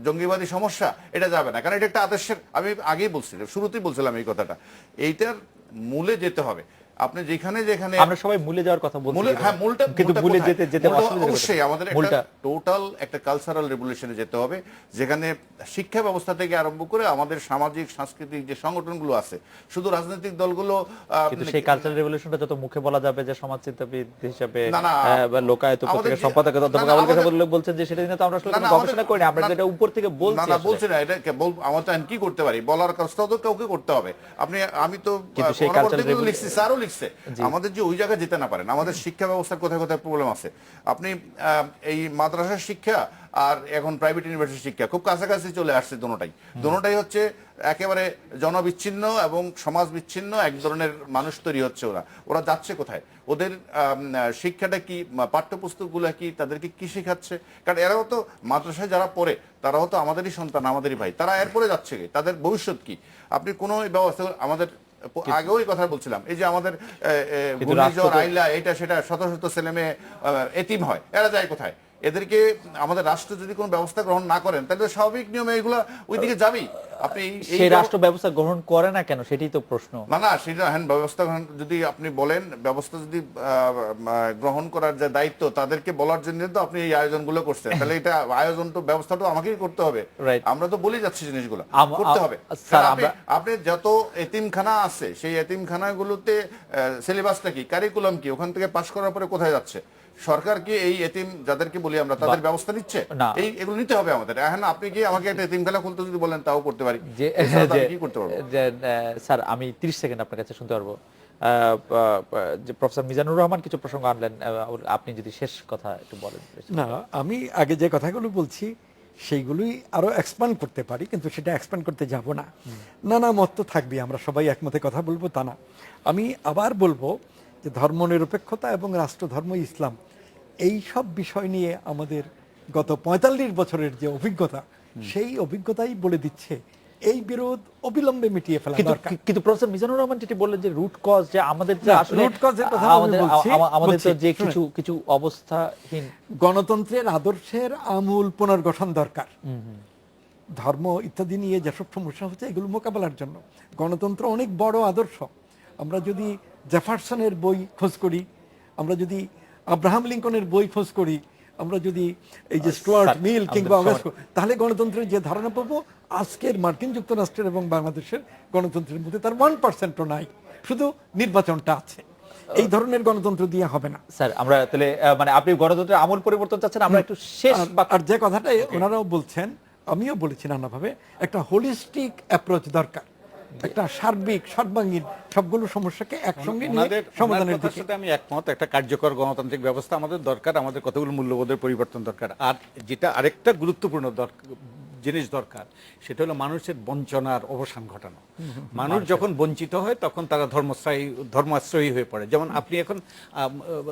[SPEAKER 4] জঙ্গিবাদী সমস্যা, এটা যাবে না। কারণ এটা একটা আদর্শের, আমি আগেই বলছিলাম, শুরুতেই বলছিলাম এই কথাটা, এইটার মূলে যেতে হবে। আপনি যেখানে
[SPEAKER 1] আমরা সবাই মূলে যাওয়ার কথা বলছি,
[SPEAKER 4] হ্যাঁ,
[SPEAKER 1] কিন্তু মূলে যেতে
[SPEAKER 4] অবশ্যই আমাদের একটা টোটাল একটা কালচারাল রেভলিউশনে যেতে হবে, যেখানে শিক্ষা ব্যবস্থা থেকে আরম্ভ করে আমাদের সামাজিক সাংস্কৃতিক যে সংগঠনগুলো আছে, শুধু রাজনৈতিক দলগুলো,
[SPEAKER 1] কিন্তু সেই কালচারাল রেভলিউশনটা যত মুখে বলা যাবে যে সমাজচিন্তাবিদ হিসেবে বা লোকায়ত পত্রিকার সম্পাদক অধ্যাপক আবুল কাসেম বলছেন যে সেটা নিয়ে তো আমরা আসলে কোনো গবেষণা করি না, আমরা যেটা উপর থেকে বলছি।
[SPEAKER 4] না বলছি না, এটা আমরা তো কি করতে পারি, বলার কাজটা তো কাউকে করতে হবে। আমি তো লিখছি, স্যারও লিখছে, আমাদের যে ওই জায়গায় যেতে না পারেন, আমাদের শিক্ষা ব্যবস্থার কোথায় কোথায় প্রবলেম আছে। আপনি এই মাদ্রাসার শিক্ষা আর এখন প্রাইভেট ইউনিভার্সিটি শিক্ষা খুব কাছাকাছি চলে আসছে, দোনোটাই হচ্ছে একেবারে জনবিচ্ছিন্ন এবং সমাজ বিচ্ছিন্ন এক ধরনের মানুষ তৈরি হচ্ছে। ওরা যাচ্ছে কোথায়, ওদের শিক্ষাটা কি, পাঠ্যপুস্তকগুলো কি, তাদেরকে কি শেখাচ্ছে? কারণ এরাও তো মাদ্রাসায় যারা পড়ে, তারাও তো আমাদেরই সন্তান, আমাদেরই ভাই, তারা এরপরে যাচ্ছে কি, তাদের ভবিষ্যৎ কি? আপনি কোনো ব্যবস্থা, আমাদের আগেও কথা বলছিলাম, এই যে আমাদের ঘূর্ণিঝড় আইলা, এটা সেটা, শত শত ছেলে মেয়ে এতিম হয়, এরা যায় কোথায়? এদেরকে আমাদের রাষ্ট্র যদি কোনো ব্যবস্থা গ্রহণ না করেন, তাহলে স্বাভাবিক নিয়মে এগুলো ওইদিকে যাবেই। আপনি
[SPEAKER 1] এই রাষ্ট্র ব্যবস্থা গ্রহণ করে না কেন, সেটাই তো প্রশ্ন।
[SPEAKER 4] না সেটা হ্যাঁ, ব্যবস্থা যদি আপনি বলেন, ব্যবস্থা যদি গ্রহণ করার যে দায়িত্ব, তাদেরকে বলার জন্য তো আপনি এই আয়োজনগুলো করছেন, তাহলে এটা আয়োজন তো ব্যবস্থাটা আমাকেই করতে হবে। আমরা তো বলে যাচ্ছি জিনিসগুলো করতে হবে। আপনি যত এতিমখানা আছে, সেই এতিমখানাগুলোতে সিলেবাসটা কি, কারিকুলাম কি, ওখান থেকে পাশ করার পরে কোথায় যাচ্ছে? সরকার কি এই এতিম যাদেরকে বলি আমরা, তাদের ব্যবস্থা নিচ্ছে? এগুলো নিতে হবে আমাদের। এখন আপনি কি আমাকে একটা এতিমখানা খুলতে যদি বলেন, তাও করতে পারি, কি করতে পারবো?
[SPEAKER 1] স্যার, আমি 30 সেকেন্ড আপনার কাছে শুনতে পারবো। যে প্রফেসর মিজানুর রহমান কিছু প্রসঙ্গ আনলেন, আপনি যদি শেষ কথা একটু বলেন।
[SPEAKER 2] না, আমি আগে যে কথাগুলো বলছি সেইগুলোই আরো এক্সপ্যান্ড করতে পারি, কিন্তু সেটা এক্সপ্যান্ড করতে যাব না। নানা মত তো থাকবে, আমরা সবাই একমতে কথা বলবো তা না। আমি আবার বলবো যে ধর্মনিরপেক্ষতা এবং রাষ্ট্রধর্ম ইসলাম, এই সব বিষয় নিয়ে আমাদের গত 45 বছরের যে অভিজ্ঞতা, সেই অভিজ্ঞতাই বলে দিচ্ছে এই বিরোধ অবিলম্বে মিটিয়ে ফেলা দরকার।
[SPEAKER 1] কিন্তু প্রফেসর মিজানুর রহমান যেটি বললেন যে রুট কজ, যে আমাদের যে আসলে আমাদের তো যে কিছু অবস্থাহীন
[SPEAKER 2] গণতন্ত্রের আদর্শের আমূল পুনর্গঠন দরকার। ধর্ম ইত্যাদি নিয়ে যেসব সমস্যা হচ্ছে, এগুলো মোকাবেলার জন্য গণতন্ত্র অনেক বড় আদর্শ। আমরা যদি জেফারসনের বই খোঁজ করি, আমরা যদি আব্রাহাম লিঙ্কনের বই খোঁজ করি, আমরা যদি এই যে স্টুয়ার্ট মিল কিংবা তাহলে গণতন্ত্রের যে ধারণা পাবো, আজকের মার্কিন যুক্তরাষ্ট্রের এবং বাংলাদেশের গণতন্ত্রের মধ্যে তার 1%ও নাই, শুধু নির্বাচনটা আছে। এই ধরনের গণতন্ত্র দিয়ে হবে না।
[SPEAKER 1] স্যার, আমরা তাহলে মানে আপনি গণতন্ত্রের আমূল পরিবর্তন চাচ্ছেন, আমরা একটু শেষ।
[SPEAKER 2] আর যে কথাটা ওনারাও বলছেন, আমিও বলেছি নানাভাবে, একটা হোলিস্টিক অ্যাপ্রোচ দরকার, একটা সার্বিক সর্বাঙ্গীন সবগুলো সমস্যাকে একসঙ্গে নিয়ে
[SPEAKER 3] ওনাদের
[SPEAKER 2] সমাধানের
[SPEAKER 3] কথার
[SPEAKER 2] দিকে।
[SPEAKER 3] সাথে আমি একমত। একটা কার্যকর গণতান্ত্রিক ব্যবস্থা আমাদের দরকার, আমাদের কতগুলো মূল্যবোধের পরিবর্তন দরকার। আর যেটা আরেকটা গুরুত্বপূর্ণ জিনিস দরকার, সেটা হলো মানুষের বঞ্চনার অবসান ঘটানো। মানুষ যখন বঞ্চিত হয় তখন তারা ধর্মাশ্রয়ী হয়ে পড়ে। যেমন আপনি এখন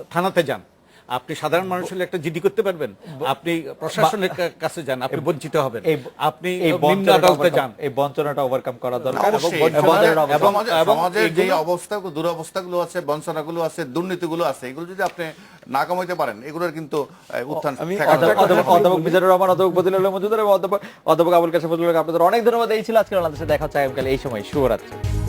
[SPEAKER 3] থানাতে যান, আপনি সাধারণ মানুষ হলে একটা জিডি করতে পারবেন, আপনি প্রশাসনের কাছে যান, আপনি বঞ্চিত হবেন, আপনি নিম্ন আদালতে যান।
[SPEAKER 1] এই বঞ্চনাটা ওভারকাম করা দরকার এবং
[SPEAKER 4] অবশ্যই,
[SPEAKER 1] বঞ্চনার
[SPEAKER 4] এবং
[SPEAKER 1] অবসান-
[SPEAKER 4] সমাজের যে অবস্থাগুলো, দুরবস্থাগুলো আছে, বঞ্চনাগুলো আছে, দুর্নীতিগুলো আছে, এগুলো যদি আপনি না কমাইতে পারেন, এগুলোর কিন্তু উত্থান
[SPEAKER 2] আমি
[SPEAKER 4] ঠেকানো যাবে না।
[SPEAKER 1] অধ্যাপক মিজানুর রহমান, অধ্যাপক বদিউল আলম মজুমদার এবং অধ্যাপক আবুল কাশেম ফজলুল হক, আপনাদের অনেক ধন্যবাদ। এই ছিল আজকের বাংলাদেশে দেখা হচ্ছে আগামীকাল এই সময়। শুভরাত্রি।